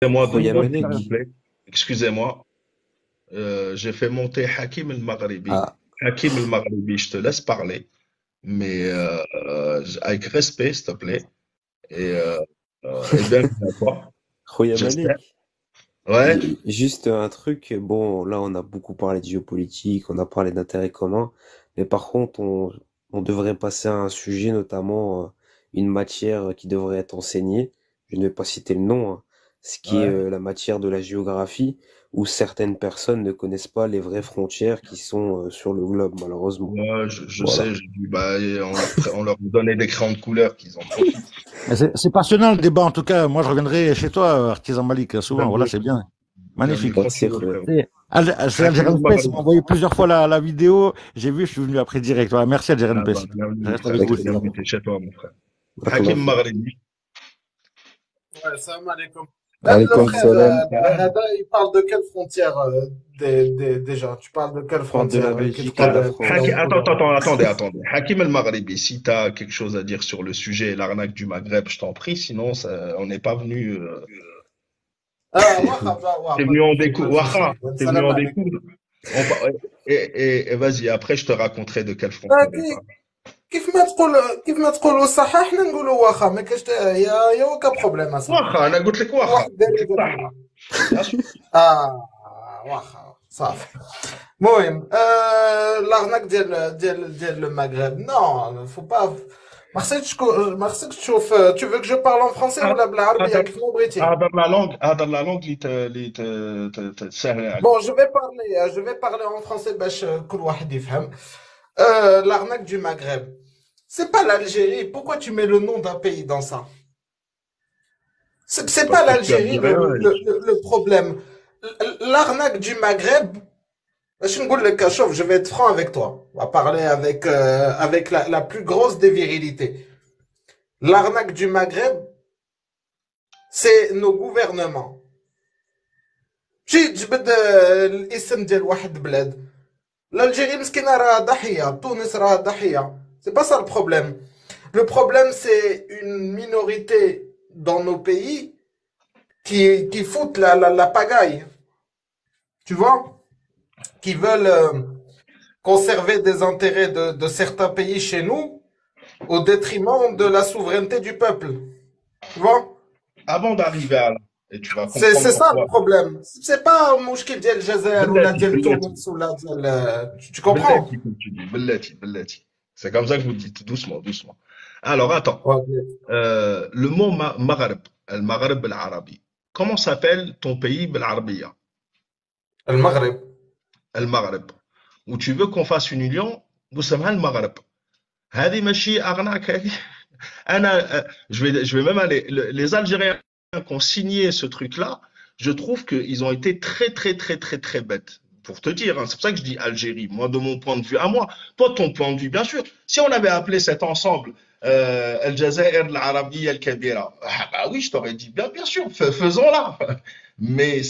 Excusez-moi deux Khoya secondes, s'il vous Malek. plaît. Excusez-moi. J'ai fait monter Hakim El Maghribi. Ah, Hakim El Maghribi, je te laisse parler, mais avec respect, s'il te plaît. Et bienvenue à toi, Khoya j'espère. Malek. Ouais, Juste un truc, bon, là on a beaucoup parlé de géopolitique, on a parlé d'intérêts communs, mais par contre on devrait passer à un sujet, notamment une matière qui devrait être enseignée, je ne vais pas citer le nom, hein, ce qui est ouais, la matière de la géographie, où certaines personnes ne connaissent pas les vraies frontières qui sont sur le globe, malheureusement. ouais, je Voilà. sais, j'ai vu, bah, et on leur donnait des crayons de couleur, qu'ils en profitent. Mais c'est passionnant le débat, en tout cas. Moi, je reviendrai chez toi, Artisan Malik, souvent. Voilà, Bienvenue, c'est bien. bienvenue Magnifique. quand tu Merci, veux, Khoya. frérot. C'est Hakim Algerian El Space. Il m'a Maghribi. envoyé plusieurs fois la vidéo. J'ai vu, je suis venu après direct. Voilà, merci Algerian Ah bah, Space. bienvenue, Je mon reste frère, avec vous t'es Avec aussi. plaisir. bienvenu, t'es chez toi, mon frère. Hakim Barakallahu fik. Maghribi. Ouais, salam alaikum. Le Alaykoum frère, salam. Salam. Hada, il parle de quelle frontière déjà? Tu parles de quelle Je parle de la frontière? Quelle Belgique et de la couleur, France. Attends, couleur? attends, attendez, attendez. Hakim El Maghribi, si tu as quelque chose à dire sur le sujet, l'arnaque du Maghreb, je t'en prie, sinon on n'est pas venu. Ah, waha, bah, T'es pas venu de en souci, pas découdre. de souci. Waha, t'es venu Salam en alaikum. découdre. On pa- et vas-y, après je te raconterai de quelle Ah, frontière il parle. كيف ما تقولوا صح احنا نقولوا واخا ما كاش يا وكا بروبليم اصاحبي Waha, أنا قلت لك Waha. واحد داير قلت لك يقول Waha. Bien sûr. اه واخا صافي المهم l'arnaque ديال المغرب نو فو با ما خصكش تشوف tu veux que je parle en français ولا بالعربية هذا كيف ما بغيتي هذا اللانج اللي تسهل bon عليك. je vais parler en français باش كل واحد يفهم l'arnaque du Maghreb c'est pas l'Algérie pourquoi tu mets le nom d'un pays dans ça c'est Parce pas que je suis l'Algérie algérien. le problème. L'arnaque du Maghreb, je vais être franc avec toi. On va parler avec la plus grosse des virilités. L'arnaque du Maghreb, c'est nos gouvernements. جي تجبد الاسم ديال واحد بلاد l'Algérie مسكينة راها ضحية تونس راها ضحية c'est pas ça le problème. Le problème c'est une minorité dans nos pays qui foutent la pagaille, tu vois, qui veulent conserver des intérêts de certains pays chez nous au détriment de la souveraineté du peuple. Tu vois? Avant d'arriver à là, et tu vas C'est comprendre ça le pourquoi. problème. C'est pas un mouchkil ديال الجزائر ولا Bellati, ديال Bellati. تونس ولا ديال tu comprends? Bellati, comme tu dis. Bellati, Bellati. C'est comme ça que vous dites, doucement, doucement. Alors, attends. Ouais. Le mot Maghreb, le Maghreb al-Arabi. Comment s'appelle ton pays بالعربية? المغرب. Le Maghreb. Où tu veux qu'on fasse une union, vous savez le Maghreb. هذه ماشي أغناك هذه. Je vais même aller. Les Algériens qui ont signé ce truc-là, je trouve qu'ils ont été très, très, très, très, très bêtes. Pour te dire, hein. C'est pour ça que je dis Algérie. Moi, de mon point de vue à moi, toi, de ton point de vue, bien sûr. Si on avait appelé cet ensemble El Jazair, l'Arabie, El Kabira, ah, bah oui, je t'aurais dit bien sûr, faisons-la. Mais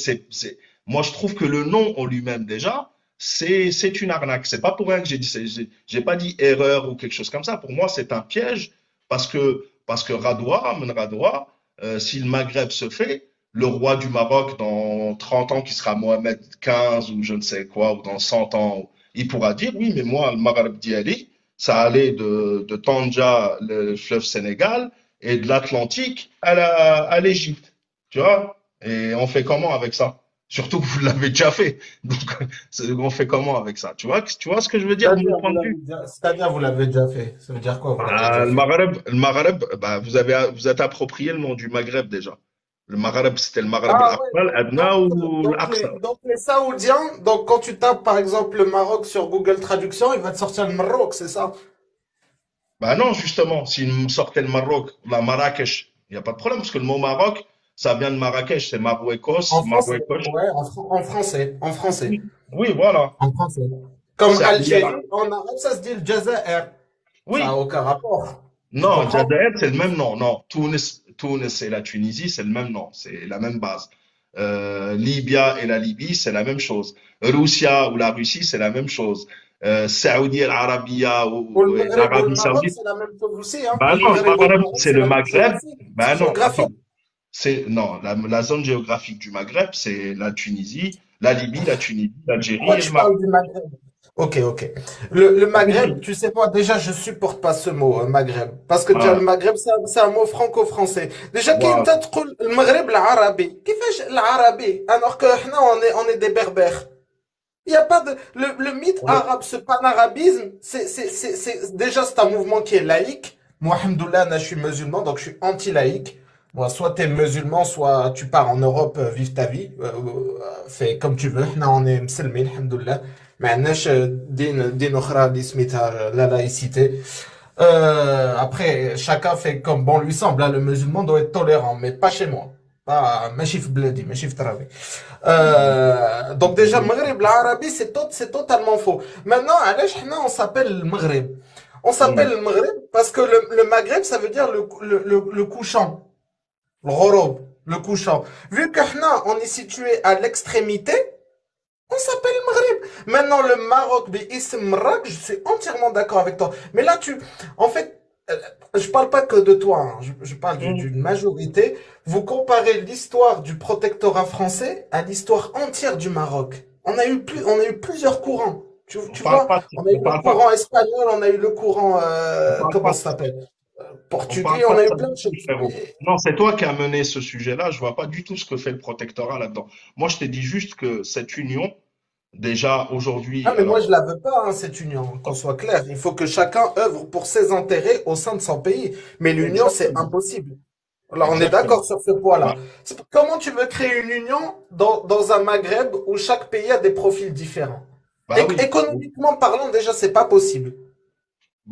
moi, je trouve que le nom en lui-même déjà, c'est une arnaque. C'est pas pour rien que j'ai dit, j'ai pas dit erreur ou quelque chose comme ça. Pour moi, c'est un piège parce que Radoua, Men Radoua, si le Maghreb se fait, le roi du Maroc dans 30 ans, qui sera Mohamed XV ou je ne sais quoi, ou dans 100 ans, il pourra dire oui, mais moi, le Maghreb d'Ali, ça allait de Tanja, le fleuve Sénégal, et de l'Atlantique à l'Égypte. Tu vois? Et on fait comment avec ça? Surtout que vous l'avez déjà fait. Donc, on fait comment avec ça? Tu vois ce que je veux dire de mon point de vue? C'est-à-dire vous l'avez déjà fait. Ça veut dire quoi vous l'avez Ah, déjà fait? Le Maghreb, bah, vous êtes approprié le nom du Maghreb déjà. Le Maghreb, c'était le Maghreb Ah ouais, al-Aqsa, l'Adna ou l'Aqsa. donc les Saoudiens, donc quand tu tapes par exemple le Maroc sur Google Traduction, il va te sortir le Maroc, c'est ça? Bah non, justement, s'il me sortait le Maroc, la Marrakech, il n'y a pas de problème, parce que le mot Maroc, ça vient de Marrakech, c'est En Marrakech, français, Marrakech. ouais, en français, en français, Oui, oui, voilà. en français. Comme C'est Algérie, en arabe, ça se dit le Jazair. Ça n'a Oui, aucun rapport. Tu non, comprends? Jazair, c'est le même nom. Non, Tunis et la Tunisie, c'est le même nom, c'est la même base. Libya et la Libye, c'est la même chose. Russia ou la Russie, c'est la même chose. Saoudi Arabia ou Ou le l'Arabie Maroc, Saoudite. c'est la même chose aussi, hein. Ben Le non, le Maghreb ou le Maghreb, Maroc, c'est c'est le la même chose Maghreb. aussi. C'est Ben non, attends. géographique. Non, la zone géographique du Maghreb, c'est la Tunisie, la Libye, la Tunisie, l'Algérie Moi, et le tu Maroc. parles du Maghreb. Ok, ok. Le Maghreb, tu sais quoi, déjà, je supporte pas ce mot, Maghreb. Parce que déjà, le Ah, Maghreb, c'est un mot franco-français. Déjà, qui voilà. le Maghreb, l'Arabi. Qui fait l'Arabi? Alors que, nous, on est des berbères. Il n'y a pas de, le mythe On est- arabe, ce panarabisme, déjà, c'est un mouvement qui est laïque. Moi, alhamdoulilah, je suis musulman, donc je suis anti-laïque. Moi, soit tu es musulman, soit tu pars en Europe, vive ta vie, fais comme tu veux. Là, on est musulmans, alhamdoulilah. Mais din ukhra li smitha la laïcité. Après, chacun fait comme bon lui semble. Là, le musulman doit être tolérant, mais pas chez moi. Pas, ماشي في بلادي, ماشي في ترابي. Donc déjà, Maghreb, l'Arabie, c'est totalement faux. Maintenant, علاش حنا on s'appelle le Maghreb. On s'appelle le Maghreb parce que le Maghreb, ça veut dire le couchant, le ghorob, le couchant. Vu que حنا, on est situé à l'extrémité, on s'appelle Maghreb. Maintenant, le Maroc, باسم Maroc, je suis entièrement d'accord avec toi. Mais là, en fait, je parle pas que de toi, hein, je parle on d'une majorité. Vous comparez l'histoire du protectorat français à l'histoire entière du Maroc. On a eu plusieurs courants. Tu parle vois, pas, on a eu on le parle pas, courant espagnol, on a eu le courant, on parle comment pas, ça s'appelle? on parle Portugais, pas on de a eu ça plein du de tout, choses. frérot. Non, c'est toi qui as mené ce sujet-là. Je vois pas du tout ce que fait le protectorat là-dedans. Moi, je t'ai dit juste que cette union, déjà Ah, aujourd'hui, mais moi, alors, je la veux pas, hein, cette union, qu'on soit clair. Il faut que chacun œuvre pour ses intérêts au sein de son pays. Mais l'union, c'est exactement, impossible. Alors, on est exactement. d'accord sur ce point-là. Bah, Comment tu veux créer une union dans un Maghreb où chaque pays a des profils différents? bah oui. Économiquement parlant, déjà, c'est pas possible.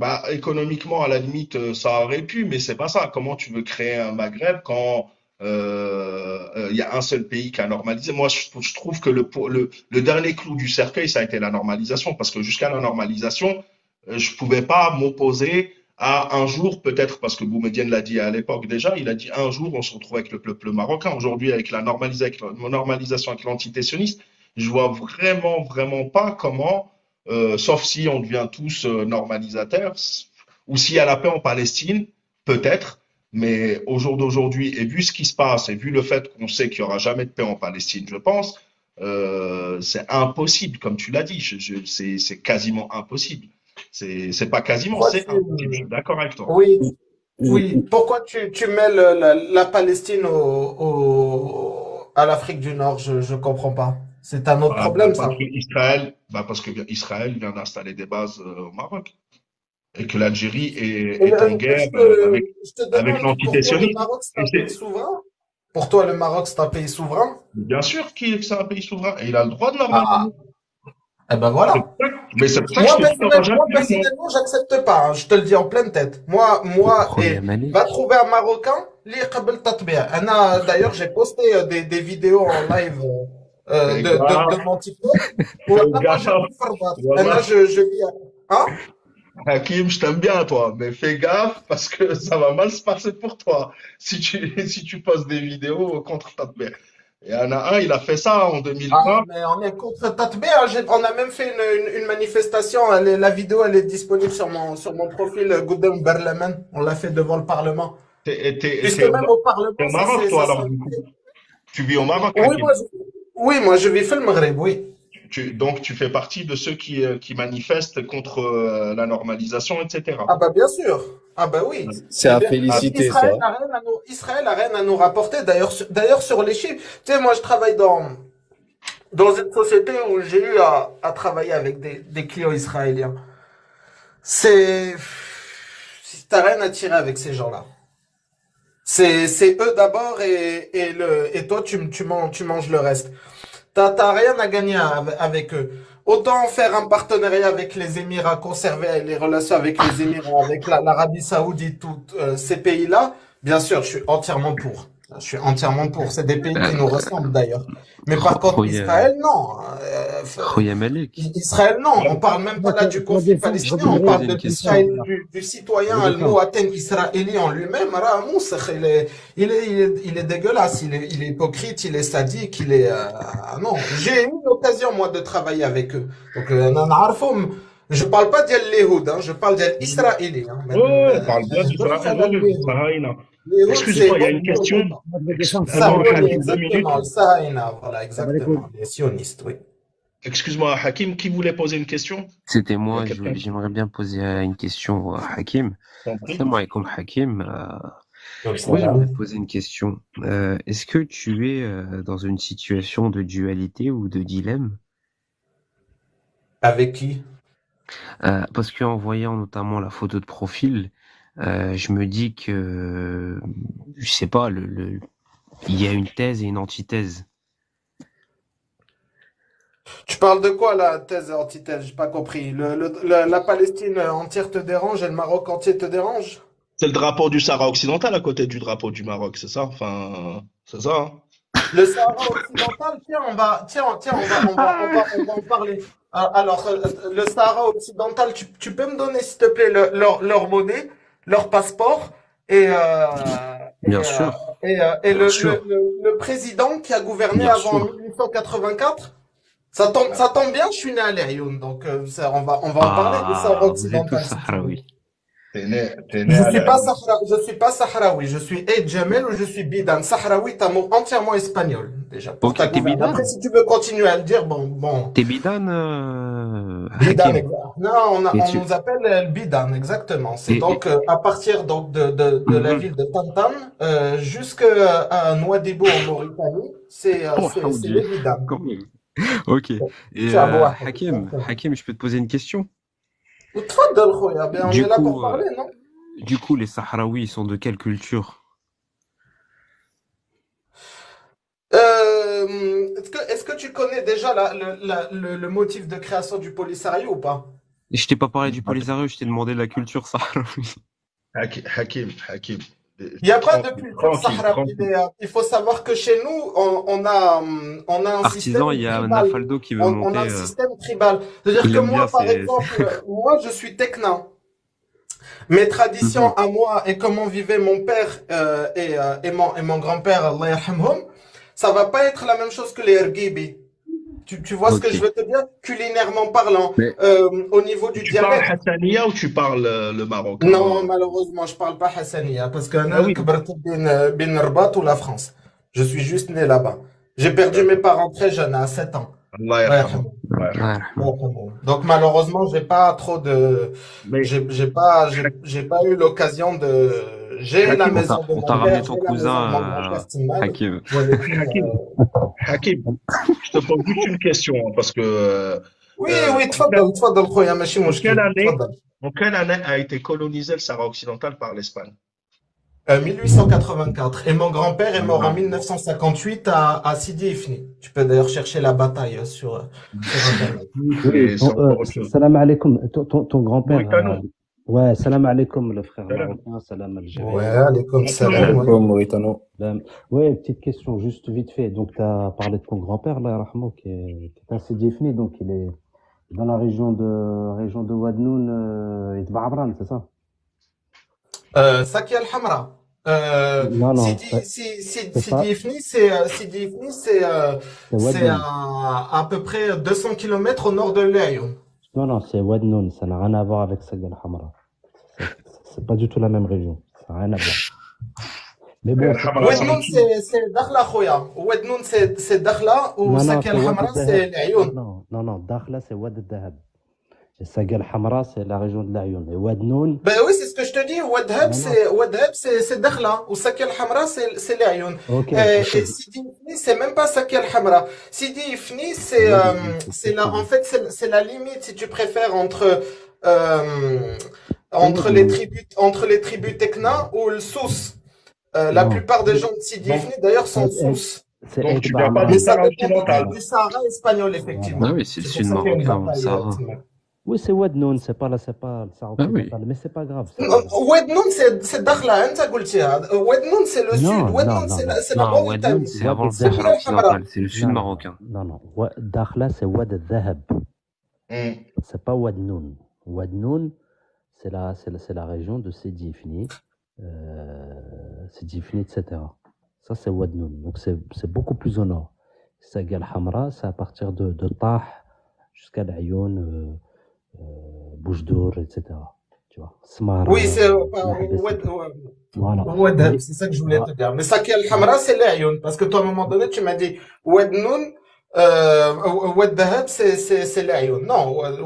Bah, économiquement, à la limite, ça aurait pu, mais c'est pas ça. Comment tu veux créer un Maghreb quand il y a un seul pays qui a normalisé? Moi, je trouve que le dernier clou du cercueil, ça a été la normalisation, parce que jusqu'à la normalisation, je pouvais pas m'opposer à un jour, peut-être parce que Boumedienne l'a dit à l'époque déjà, il a dit un jour, on se retrouve avec le peuple marocain. Aujourd'hui, avec la normalisation avec l'entité sioniste, je vois vraiment, vraiment pas comment sauf si on devient tous normalisateurs, ou s'il y a la paix en Palestine, peut-être, mais au jour d'aujourd'hui, et vu ce qui se passe, et vu le fait qu'on sait qu'il n'y aura jamais de paix en Palestine, je pense, c'est impossible, comme tu l'as dit, c'est quasiment impossible. C'est pas quasiment, Pourquoi c'est impossible, je suis d'accord avec toi. oui, oui. Mm. Pourquoi tu mets la Palestine à l'Afrique du Nord? Je comprends pas. C'est un autre problème, Parce ça. que Israël vient d'installer des bases au Maroc, et que l'Algérie est en guerre Je te avec demande, l'entité pour toi, le sioniste. Maroc, c'est Et un pays c'est, souverain? Pour toi, le Maroc, c'est un pays souverain? bien sûr que c'est un pays souverain et il a le droit de Ah, normaliser. eh ben C'est voilà. pour ça mais c'est pour ça que je te dis qu'il n'y aura jamais Moi, de non. personnellement, j'accepte pas, hein, je te le dis en pleine tête. Khoya Va Malik. trouver un Marocain, li قبل تطبيع. D'ailleurs, j'ai posté des vidéos en live Fais gaffe, de mon TikTok. fais وأنا gaffe. جابني في الرباط. Voilà. Je vis, hein? Hakim, je t'aime bien, toi, mais fais gaffe parce que ça va mal se passer pour toi si tu postes des vidéos contre ta mère. Il y en a un, il a fait ça en Ah, 2020. mais on est contre Tatbea. On a même fait une manifestation. La vidéo, elle est disponible sur mon profil Goudem Berlemen. On l'a fait devant le Parlement. Puisque même au T'es Parlement, au Maroc, toi, ça alors, du coup. Tu vis au Maroc, Oui, Hakim. oui, moi je vis fait le Maghreb, oui. Donc, tu fais partie de ceux qui manifestent contre la normalisation, etc. Ah bah bien sûr. Ah bah oui. C'est Mais à bien, Ah, féliciter, ça. Israël a rien à nous rapporter. D'ailleurs sur les chiffres. Tu sais, moi je travaille dans une société où j'ai eu à travailler avec des clients israéliens. C'est, t'as rien à tirer avec ces gens-là. C'est eux d'abord et toi tu manges le reste. T'as rien à gagner avec eux. Autant faire un partenariat avec les Émirats, conserver les relations avec les Émirats, avec l'Arabie Saoudite, tous ces pays-là. Bien sûr, je suis entièrement pour. Je suis entièrement pour. C'est des pays qui nous ressemblent d'ailleurs. Mais par contre, Khoya, Israël, non. Khoya Malik. Israël, non. On parle même pas là du Pour la conflit défense, Je palestinien. peux Rabbi On te Meir, poser parle une de question? Rabbi Meir, du pour citoyen, la le mot défense. athènes israélien en lui-même. Moussakh, il est dégueulasse. Il est hypocrite, il est sadique, ah non. J'ai eu l'occasion, moi, de travailler avec eux. Donc, je parle pas d'El Léhoud, hein. Je parle d'El Israéli, hein. on parle bien d'Israël, oui, oui, Saharaïna. Les Houths, c'est Excuse-moi, il y a une question. Moi, je vais défendre Excuse-moi, Sahouni, Hakim, 2 minutes. exactement. Le Sahaïna, voilà, Salam alaikum. exactement. Les sionistes, oui. Excuse-moi, Hakim, qui voulait poser une question? C'était Il y a moi, quelqu'un qui j'aimerais bien poser une question à Hakim. t'en prie. Salam alaikum Hakim. Donc, Moi, j'aimerais salam. te poser une question. Est-ce que tu es dans une situation de dualité ou de dilemme? Avec qui? Parce qu'en voyant notamment la photo de profil, je me dis que, je sais pas, il y a une thèse et une antithèse. Tu parles de quoi, la thèse et antithèse? J'ai pas compris. La Palestine entière te dérange et le Maroc entier te dérange? C'est le drapeau du Sahara occidental à côté du drapeau du Maroc, c'est ça? Enfin, c'est ça, hein? Le Sahara occidental, on va en parler. Alors, le Sahara occidental, tu peux me donner, s'il te plaît, leur monnaie, leur passeport et, Bien sûr, et bien sûr, le président qui a gouverné bien avant sûr. 1884? Ça tombe bien, je suis né à l'Aïoun, donc on va en parler du Sahara Ah, vous êtes tous occidental si tu veux. sahraouis. T'es né à la... Je suis pas sahraoui, je suis Eid Jamel ou je suis Bidan. Sahraoui, t'as un mot entièrement espagnol, déjà, pour Ok, ta t'es gouverne. Après, bidan? si tu veux continuer à le dire, bon. T'es bidan, Bidan, Hakim? exact. Non, Et on tu, nous appelle le Bidan, exactement. C'est et, donc à partir donc de la mhm. ville de Tantan jusqu'à Nouadhibou en Mauritanie, Oh, c'est Aoudi, le Bidan. quand même. Ok. Et Tu as beau exactement. Hakim, je peux te poser une question? Tfaddal, khoya. Ben, on Du est là pour coup, parler, non? les Sahraouis, ils sont de quelle culture? Est-ce que tu connais déjà le motif de création du Polisario ou pas? Je t'ai pas parlé du Polisario, je t'ai demandé la culture sahraoui. Hakim, Il n'y a pas de tranquille, culture tranquille, sahraoui. tranquille. Il faut savoir que chez nous, on a un Artisan, il système y a tribal. Nafaldo qui veut On a monter. un système tribal. C'est-à-dire Il que aime bien moi, par ses. exemple, moi, je suis tekna. Mes Mhm. traditions à moi et comment vivait mon père et mon grand-père, Allah yarhamhum, ça va pas être la même chose que les Ergibi. Tu vois ce que Ok. je veux te dire? Culinairement parlant, Mais au niveau du Tu parles dialecte. Hassania ou tu parles le Non, marocain? malheureusement, je parle pas hassania parce que Ah أنا oui, كبرت بين الرباط ou la France. Je suis juste né là-bas. J'ai perdu mes d'accord. parents très jeunes, à 7 ans. Allah Allah yarhamou. yarhamou. Allah ouais. yarhamou. Allah yarhamou. Donc malheureusement, j'ai pas trop de, Mais j'ai pas eu l'occasion de, j'ai la Hakim, maison de On mon t'a ramené père, ton j'ai la maison de mon cousin, grand-père Timad. Hakim. Voilà. Hakim, je te pose juste une question, hein, parce que Oui, oui, تفضل تفضل خويا ماشي en quelle مشكل année, تفضل. en quelle année a été colonisé le Sahara occidental par l'Espagne? 1884. Et mon grand-père est mort en Ah, 1958 à Sidi Ifni. Tu peux d'ailleurs chercher la bataille sur Internet. Oui, c'est encore autre chose. salam alaikum. Ton grand-père. Mauritano, Ouais, salam alaikum, le frère salam. marocain, salam Ouais, algérien. alaykoum salam. Salam. Ouais. Alaikum, Mauritano. Ouais, petite question, juste vite fait. Donc, tu as parlé de ton grand-père, là, Rahmo, qui est à Sidi Ifni, donc il est dans la région de Ouadnoun, et de Baabran, c'est ça? Sakia al-Hamra. Non, non, c'est pas. Sidi Ifni, C'est c'est Ouadnoun. à peu près 200 kilomètres au nord de l'Ayoun. Non, non, c'est Ouadnoun. Ça n'a rien à voir avec Saga al-Hamra. C'est pas du tout la même région. Ça n'a rien à voir. Mais bon, c'est Al-Hamra, c'est en pas. Ouadnoun, dessous. c'est Dakhla, khoya. Ouadnoun, c'est Dakhla, ou Non, non, Sakia c'est Wad al-Hamra, al-Dahab. c'est l'Ayoun. Non, non, non. Dakhla, c'est Wad al-Dahab. Et Saga al-Hamra, c'est la région de l'Ayoun. Et Ouadnoun. Ben oui, c'est ce que je te dis. Wadhab, Non, non. c'est Dakhla. Ou Sakia al-Hamra, c'est l'Ayoun. Ok, Et ok. Sidi Ifni, c'est même pas Sakia al-Hamra. Sidi Ifni, Wad al-Dahab, c'est c'est là, en précis. fait, c'est la limite, si tu préfères, euh, C'est entre les tribus Tekna ou le Souss. La Non, plupart des gens de Sidi Donc, Ifni, d'ailleurs, sont c'est Aït Souss. c'est tu viens pas Mais du Baabran. ça Sahara dépend occidental. du Sahara espagnol, Voilà. effectivement. Ah oui, c'est le C'est sud pour ça qu'il y a une marocain, le bataille, Sahara. Timur. Oui, c'est Ouadnoun, c'est pas le Sahara Ah oui. occidental, mais c'est pas grave, c'est pas grave. Wednoun, c'est Dakhla, انت قلتيها. Wednoun, c'est le sud. Non, non, Wednoun, non, c'est non. la Non, Ouadnoun, Mauritanie. c'est Wad avant le C'est al-Dahab. Sahara Sakia al-Hamra. occidental, c'est le sud Non, non, marocain. non, non. Dakhla, c'est Wad al-Dahab. Hmm. C'est pas Ouadnoun. Ouadnoun, c'est la région de Sidi Ifni, etc. Ça, c'est Ouadnoun. Donc, c'est beaucoup plus au nord. Saga al-Hamra, c'est à partir de Tah jusqu'à l'Ayoun, Boujdour, etc. tu vois. Smar, Oui, c'est Mahbes et tout. Voilà. Ouadhab, Mais, c'est ça que je voulais te ah, dire. Mais Saki al-Hamra, c'est l'Ayoun. Parce que toi, à un moment donné, tu m'as dit Ouadnoun, Ouadhab, c'est l'Ayoun. Non,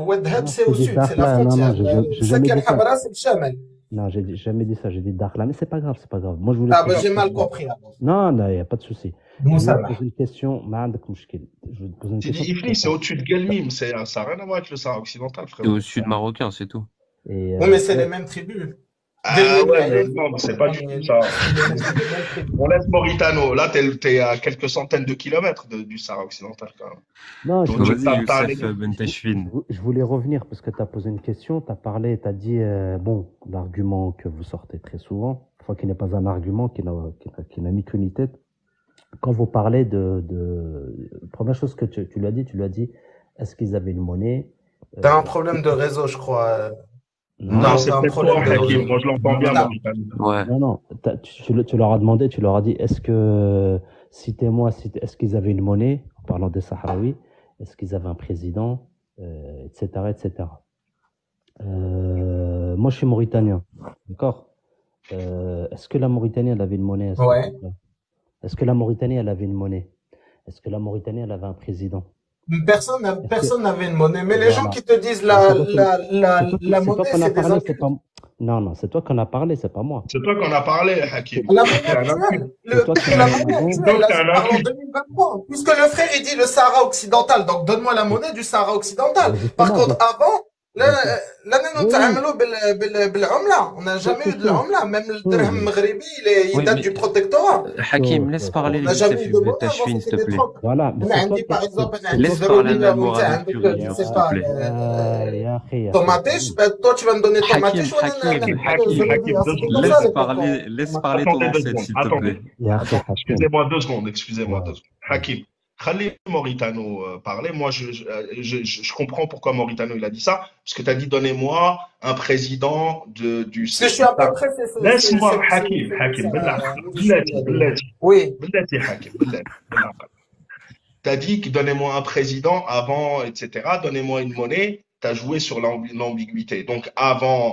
Ouadhab, non, je c'est t'ai au dit sud, c'est la Dakhla. Non, non, frontière. j'ai jamais Saki dit ça. al-Hamra, c'est le Chamal. Non, j'ai jamais dit ça. J'ai dit Dakhla. Mais c'est pas grave, c'est pas grave. Moi, je voulais Ah, te ben, poser j'ai une mal question. compris, alors. Non, non, il n'y a pas de souci. Je voulais te Moussama. poser une question. Ma عندك مشكل. Je voulais te poser une Sidi question parce que Ifni, c'est au-dessus de Guelmim, ça n'a rien à voir avec le Sahara occidental, C'est au frérot. sud marocain, c'est tout. Et Oui, mais c'est les ouais, mêmes tribus. Ah Guelmim, ouais, mais l'Ayoun, non, c'est pas du tout ça. c'est les mêmes tribus. On laisse Mauritano. Là, t'es à quelques centaines de kilomètres du Sahara occidental, quand même. non, Donc, tu Vas-y, t'as un Youssef Ben Tachfin. je voulais revenir parce que tu as posé une question, tu as parlé, tu as dit, bon, l'argument que vous sortez très souvent, enfin, qui n'est pas un argument, qui n'a ni queue ni tête. Quand vous parlez première chose que tu lui as dit, est-ce qu'ils avaient une monnaie? T'as un Euh, problème de réseau, je crois. non, Non, Non, c'est t'as un peut-être problème toi, de Hakim. réseau. Moi, je l'entends bien, Non. Mauritanie. Ouais. non, tu leur as demandé, tu leur as dit, citez-moi, est-ce qu'ils avaient une monnaie, en parlant des Sahraouis, est-ce qu'ils avaient un président, etc., etc. Moi, je suis mauritanien, d'accord? Est-ce que la Mauritanie, elle avait une monnaie à cette Ouais. époque-là? Est-ce que la Mauritanie, elle avait une monnaie? Est-ce que la Mauritanie, elle avait un président? Personne n'avait une monnaie. Mais les gens Voilà. qui te disent Mais c'est toi qui, la c'est toi monnaie, qu'on a c'est des parlé, c'est incultes. pas. Non, non, c'est toi qu'on a parlé, c'est pas moi. C'est toi qu'on a parlé, Hakim. La C'est monnaie T'es un actuelle, inculte. c'est toi qui la m'as monnaie dit bon. actuelle, Donc, là, t'es je un parle en inculte. 2023. Puisque le frère, il dit le Sahara occidental. Donc, donne-moi la monnaie du Sahara occidental. Ben Par justement, contre, avant, là, donc, là, nous oui, نتعاملوا بالعملة. On n'a jamais eu de l'عملة. Même le dirham maghribi, il Oui, date mais du protectorat. Hakim, laisse parler On n'a jamais eu Youssef de Ben monnaie avant, Tachfin, s'il c'était te des plaît. trocs. voilà, mais أنا c'est toi عندي, qui, par exemple, أنا عندي Laisse parler زرودية un وأنت Almoravid عندك, je Pur, sais s'il te pas, plaît. يا أخي tomates. Ben, toi, tu vas me donner tomates, Hakim, Hakim, وأنا Hakim, زرودية. Hakim, 2 C'était secondes. comme ça, laisse l'époque. parler ton Attendez 2 ancêtre, secondes. s'il te Attendez. plaît. يا أخي Attends, حكيم. excusez-moi 2 secondes. Excusez-moi 2 Ouais, secondes. Hakim, Khalil Mauritano parlait. Moi, je comprends pourquoi Mauritano il a dit ça. Parce que tu as dit, donnez-moi un président du Parce que je suis à peu près, Laisse-moi, Hakim, بالله بالله Oui. بالله Hakim, بالله. Tu as dit que donnez-moi un président avant, etc. Donnez-moi une monnaie. Tu as joué sur l'ambiguïté. Donc, avant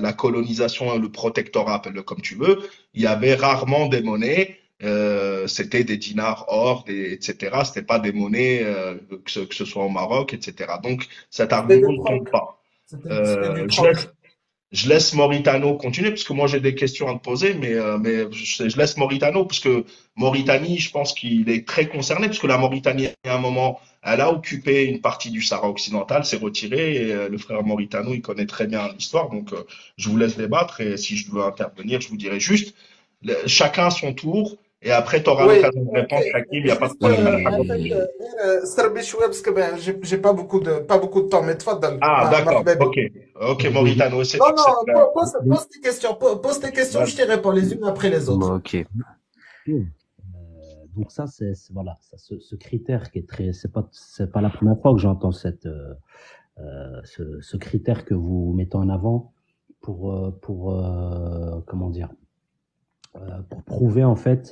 la colonisation et le protectorat, appelle-le comme tu veux, il y avait rarement des monnaies. C'était des dinars or, etc. C'était pas des monnaies, que ce soit au Maroc, etc. Donc, cet C'était argument des ne tombe trocs. pas. C'était du Je troc. laisse Mauritano continuer parce que moi j'ai des questions à te poser, mais je laisse Mauritano parce que Mauritanie, je pense qu'il est très concerné parce que la Mauritanie, à un moment, elle a occupé une partie du Sahara occidental, s'est retirée et le frère Mauritano, il connaît très bien l'histoire, donc je vous laisse débattre et si je veux intervenir, je vous dirai juste chacun son tour et après tu auras Oui, l'occasion de ok. répondre, Hakim, il n'y a pas de Juste, problème. en fait, استربي شوية parce que ben, j'ai pas beaucoup de temps, mais تفضل. Ah, d'accord, مرحبا بك. ok, Mauritano, c'est Non, c'est clair. non, pose tes questions, pose tes questions, je te réponds les unes après les autres. Ok. Donc ça, voilà, ce critère qui est c'est pas la première fois que j'entends ce critère que vous mettez en avant comment dire, pour prouver en fait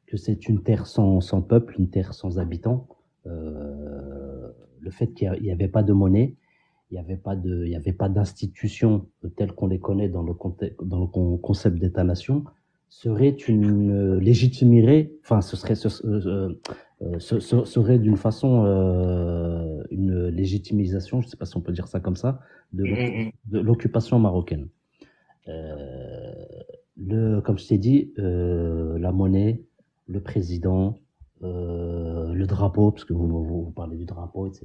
que c'est une terre sans peuple, une terre sans habitants. Le fait qu'il n'y avait pas de monnaie, il n'y avait pas d'institution telle qu'on les connaît dans le concept d'État-nation, légitimerait, enfin, serait d'une façon une légitimisation, je ne sais pas si on peut dire ça comme ça, de l'occupation marocaine. Comme je t'ai dit, la monnaie, le président, le drapeau, parce que vous parlez du drapeau, etc.,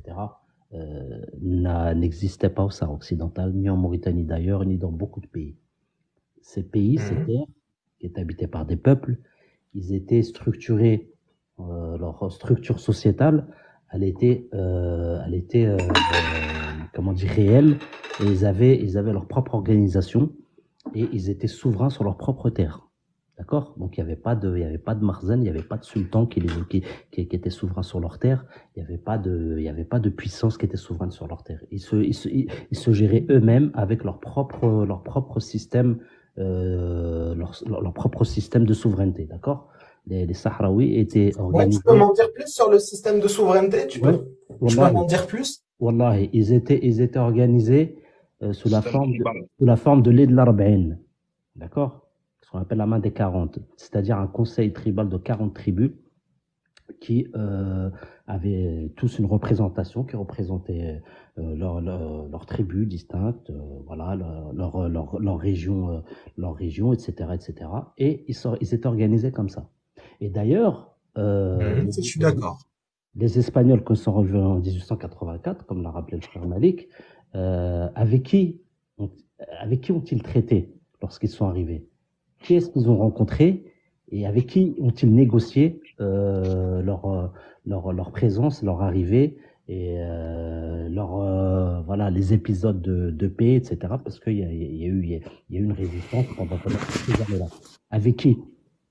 n'existait pas au Sahara occidental, ni en Mauritanie d'ailleurs, ni dans beaucoup de pays. Ces pays, ces terres, qui étaient habitées par des peuples, ils étaient structurés, leur structure sociétale, elle était comment dire, réelle, et ils avaient leur propre organisation, et ils étaient souverains sur leur propre terre. D'accord? Donc, il n'y avait pas de marzen, il n'y avait pas de sultan qui était souverain sur leur terre, il n'y avait pas de puissance qui était souveraine sur leur terre. Ils se géraient eux-mêmes avec leur propre système, leur propre système de souveraineté. D'accord? Les Sahraouis étaient organisés. Ouais, tu peux m'en dire plus sur le système de souveraineté? Tu peux m'en dire plus? Wallahi, ils étaient organisés Système tribal. sous la forme de l'aide de l'Arba'in. D'accord? Ce qu'on appelle la main des 40. C'est-à-dire un conseil tribal de 40 tribus qui avaient tous une représentation, qui représentaient leur tribu distincte, voilà, leur région, etc., etc. Et ils étaient organisés comme ça. Et d'ailleurs, Je suis d'accord. les Espagnols, quand ils sont revenus en 1884, comme l'a rappelé le frère Malik, avec qui ont-ils traité lorsqu'ils sont arrivés? Qui est-ce qu'ils ont rencontré et avec qui ont-ils négocié leur présence, leur arrivée et voilà, les épisodes de paix, etc. Parce qu'il y a eu une résistance pendant ces années-là. Avec qui?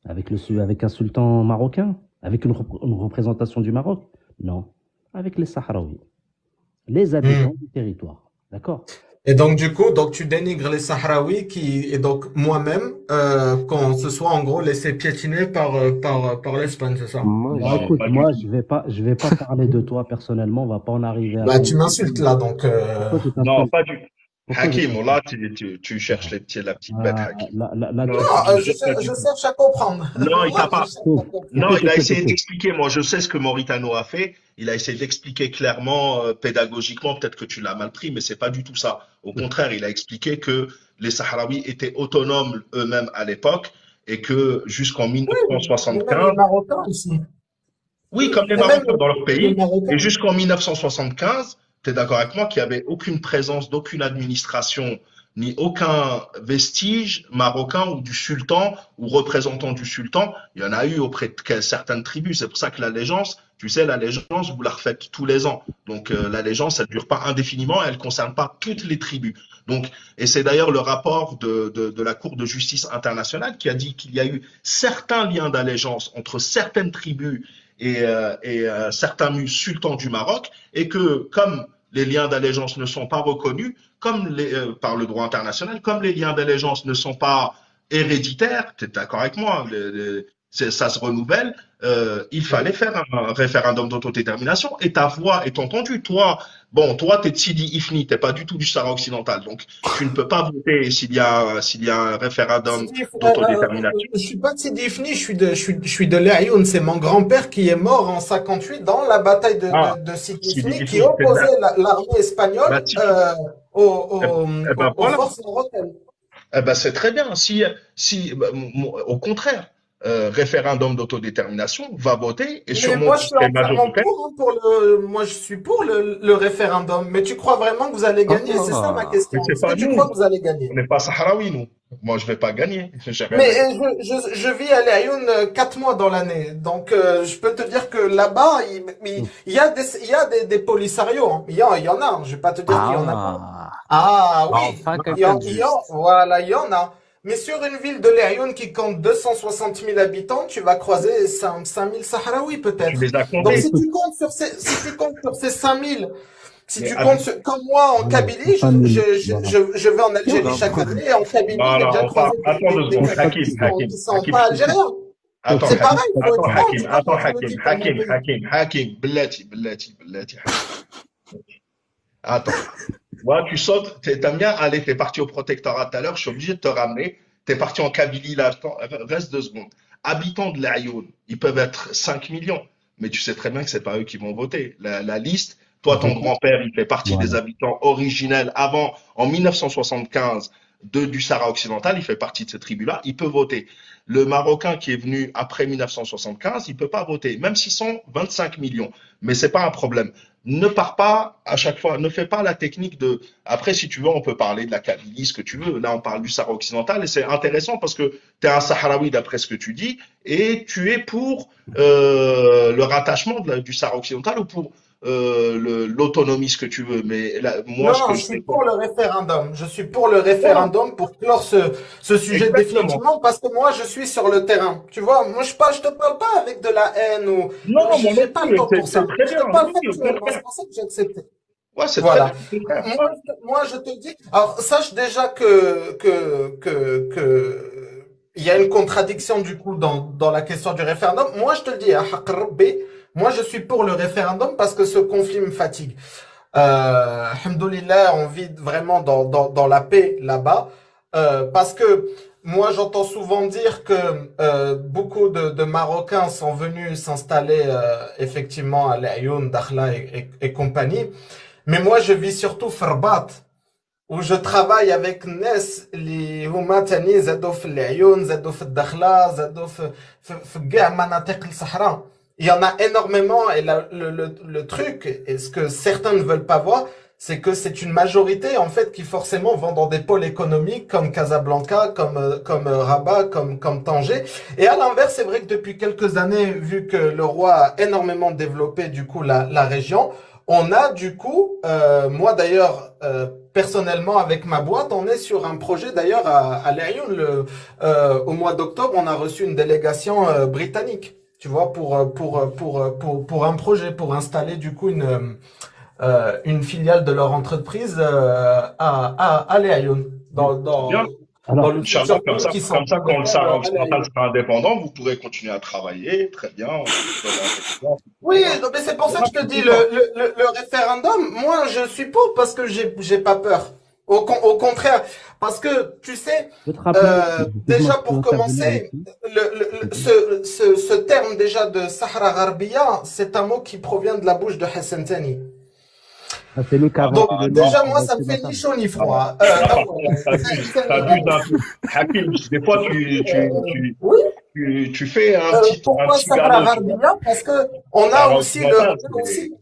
Avec un sultan marocain? Avec une représentation du Maroc? Non. Avec les Sahraouis, les habitants du territoire. D'accord? Et donc, du coup, donc tu dénigres les Sahraouis et donc moi-même, qu'on se soit en gros laissé piétiner par l'Espagne, c'est ça? Bah, Non, écoute, pas du moi, tout. je vais pas parler de toi personnellement. On va pas en arriver à Bah, ton tu m'insultes là, donc, Pourquoi tu Non, t'installes? pas du tout. Pourquoi je Hakim, t'installe? là, tu cherches la petite bête, Hakim. Là, Non, tu je non, te jure pas je du tout. cherche à comprendre. Non, il Moi, t'a je pas. cherche à écoute, comprendre. Non, il a écoute, essayé écoute. d'expliquer. Moi, je sais ce que Moritano a fait. Il a essayé d'expliquer clairement, pédagogiquement. Peut-être que tu l'as mal pris, mais c'est pas du tout ça. Au contraire, il a expliqué que les Sahraouis étaient autonomes eux-mêmes à l'époque et que jusqu'en Mais même les 1975, Marocains aussi. oui, comme les Et même Marocains dans leur les pays, et Marocains. jusqu'en 1975, tu es d'accord avec moi qu'il n'y avait aucune présence d'aucune administration, ni aucun vestige marocain ou du sultan ou représentant du sultan. Il y en a eu auprès de certaines tribus. C'est pour ça que l'allégeance, tu sais, l'allégeance, vous la refaites tous les ans. Donc l'allégeance, elle ne dure pas indéfiniment et elle ne concerne pas toutes les tribus. Donc, et c'est d'ailleurs le rapport de la Cour de justice internationale qui a dit qu'il y a eu certains liens d'allégeance entre certaines tribus et certains sultans du Maroc, et que comme les liens d'allégeance ne sont pas reconnus par le droit international, comme les liens d'allégeance ne sont pas héréditaires, tu es d'accord avec moi, ça se renouvelle, il fallait faire un référendum d'autodétermination et ta voix est entendue. Toi, bon, toi, tu es de Sidi Ifni, tu n'es pas du tout du Sahara occidental, donc tu ne peux pas voter s'il y a un référendum d'autodétermination. Je suis pas de Sidi Ifni, je suis de l'Aïoun. C'est mon grand-père qui est mort en 58 dans la bataille Ah, de Sidi Sidi Ifni qui Ifni, c'est bien. opposait l'armée Bah, espagnole si tu, eh, eh ben aux voilà. forces marocaines. Eh ben, c'est très bien. Si, bah, au contraire, référendum d'autodétermination, va voter et Mais sûrement moi, je vous suis serez entièrement majoritaire. pour, hein, moi, je suis pour le référendum. Mais tu crois vraiment que vous allez gagner? C'est ça ma Ah, Mais question. c'est Est-ce que pas tu nous. crois que vous allez On gagner? n'est pas sahraouis, nous. Moi, je vais pas gagner. J'ai rien Mais à gagner. je vis à Laayoune 4 mois dans l'année. Donc, je peux te dire que là-bas, il y a des polissarios, hein. Il y en a, hein. Je vais pas te dire qu'il y en a pas. ah. Ah Bah, oui, enfin, quelqu'un de juste. voilà, il y en a. Mais sur une ville de Laayoune qui compte 260 000 habitants, tu vas croiser 5 000 Sahraouis Tu peut-être. les as Donc comptés. si tu comptes si tu comptes sur ces 5 000, si Mais tu comptes comme moi en Voilà, Kabylie, 5000. Voilà. je vais en Algérie Non, chaque année et en Kabylie, j'ai voilà, déjà on part. croisé Attends deux des secondes. Kabyles Hakim, qui sont Hakim, pas algériens. attends, C'est Hakim, pareil, il faut être franc, dis pas attends, que tu me dis pour mon pays. Hakim, Blati, Hakim. Attends. Moi, tu sautes, t'aimes bien aller, t'es parti au protectorat tout à l'heure, je suis obligé de te ramener. T'es parti en Kabylie, là, attends, reste 2 secondes. Habitants de l'Aïoun, ils peuvent être 5 millions, mais tu sais très bien que c'est pas eux qui vont voter. La liste, toi, ton grand-père, il fait partie des Voilà. habitants originels avant, en 1975, du Sahara occidental, il fait partie de cette tribu-là, il peut voter. Le Marocain qui est venu après 1975, il peut pas voter, même s'ils sont 25 millions. Mais c'est pas un problème. Ne pars pas à chaque fois, ne fais pas la technique de. Après, si tu veux, on peut parler de la Kabylie, ce que tu veux. Là, on parle du Sahara occidental et c'est intéressant parce que tu es un Sahraoui d'après ce que tu dis et tu es pour le rattachement du Sahara occidental ou pour l'autonomie, ce que tu veux. Mais là, moi, Non, ce non, que je je suis sais. pour le référendum. Je suis pour le Voilà, référendum pour clore ce sujet exactement. définitivement parce que moi, je suis sur le terrain. Tu vois, moi, je te parle pas avec de la haine ou, Non, moi j'ai non pas le plus, temps pour c'est ça. très Je bien. te parle Oui, au factuellement. C'est contraire. pour ça que j'ai accepté. Ouais, c'est très bien, Voilà. au contraire. Moi, je te dis, alors, sache déjà que, il y a une contradiction du coup dans la question du référendum. Moi, je te le dis, à Haqq Rabbi, moi, je suis pour le référendum parce que ce conflit me fatigue. Alhamdoulilah, on vit vraiment dans la paix là-bas. Parce que moi, j'entends souvent dire que beaucoup de Marocains sont venus s'installer effectivement à l'Ayoun, Dakhla et compagnie. Mais moi, je vis surtout Farbat, où je travaille avec Nes, les هما تاني زادوا في العيون زادوا في الدخلة زادوا في كاع مناطق الصحراء. Il y en a énormément et le truc, et ce que certains ne veulent pas voir, c'est que c'est une majorité en fait qui forcément vont dans des pôles économiques comme Casablanca, comme Rabat, comme Tanger. Et à l'inverse, c'est vrai que depuis quelques années, vu que le roi a énormément développé du coup la région, on a du coup, moi d'ailleurs, personnellement avec ma boîte, on est sur un projet d'ailleurs à Lyon. Au mois d'octobre, on a reçu une délégation britannique, tu vois, pour un projet, pour installer du coup une filiale de leur entreprise à Lyon, Bien. dans Alors, le Inch'Allah, futur pays qui comme ça, quand le s'en Sahara sera indépendant, vous pourrez continuer à travailler. Très bien. Vous aurez un territoire, Oui, etc. non, mais c'est pour ça que je te dis, Voilà. le référendum, moi, je suis pour parce que j'ai pas peur. Au contraire, parce que, tu sais, je peux te rappeler, déjà excuse-moi, je peux pour intervenir commencer, ici. ce terme déjà de Sahara Gharbia, c'est un mot qui provient de la bouche de Hassan Tani. Ah, c'est lui qui a Donc, inventé le nom déjà, moi, ça me de la fait ni table. chaud ni Ah, froid. t'abuses un peu. Hakim, des fois, Oui, tu fais un pourquoi petit Sahara galop, tu vois. Gharbia? Parce que on a Sahara aussi le, occidentale, aussi,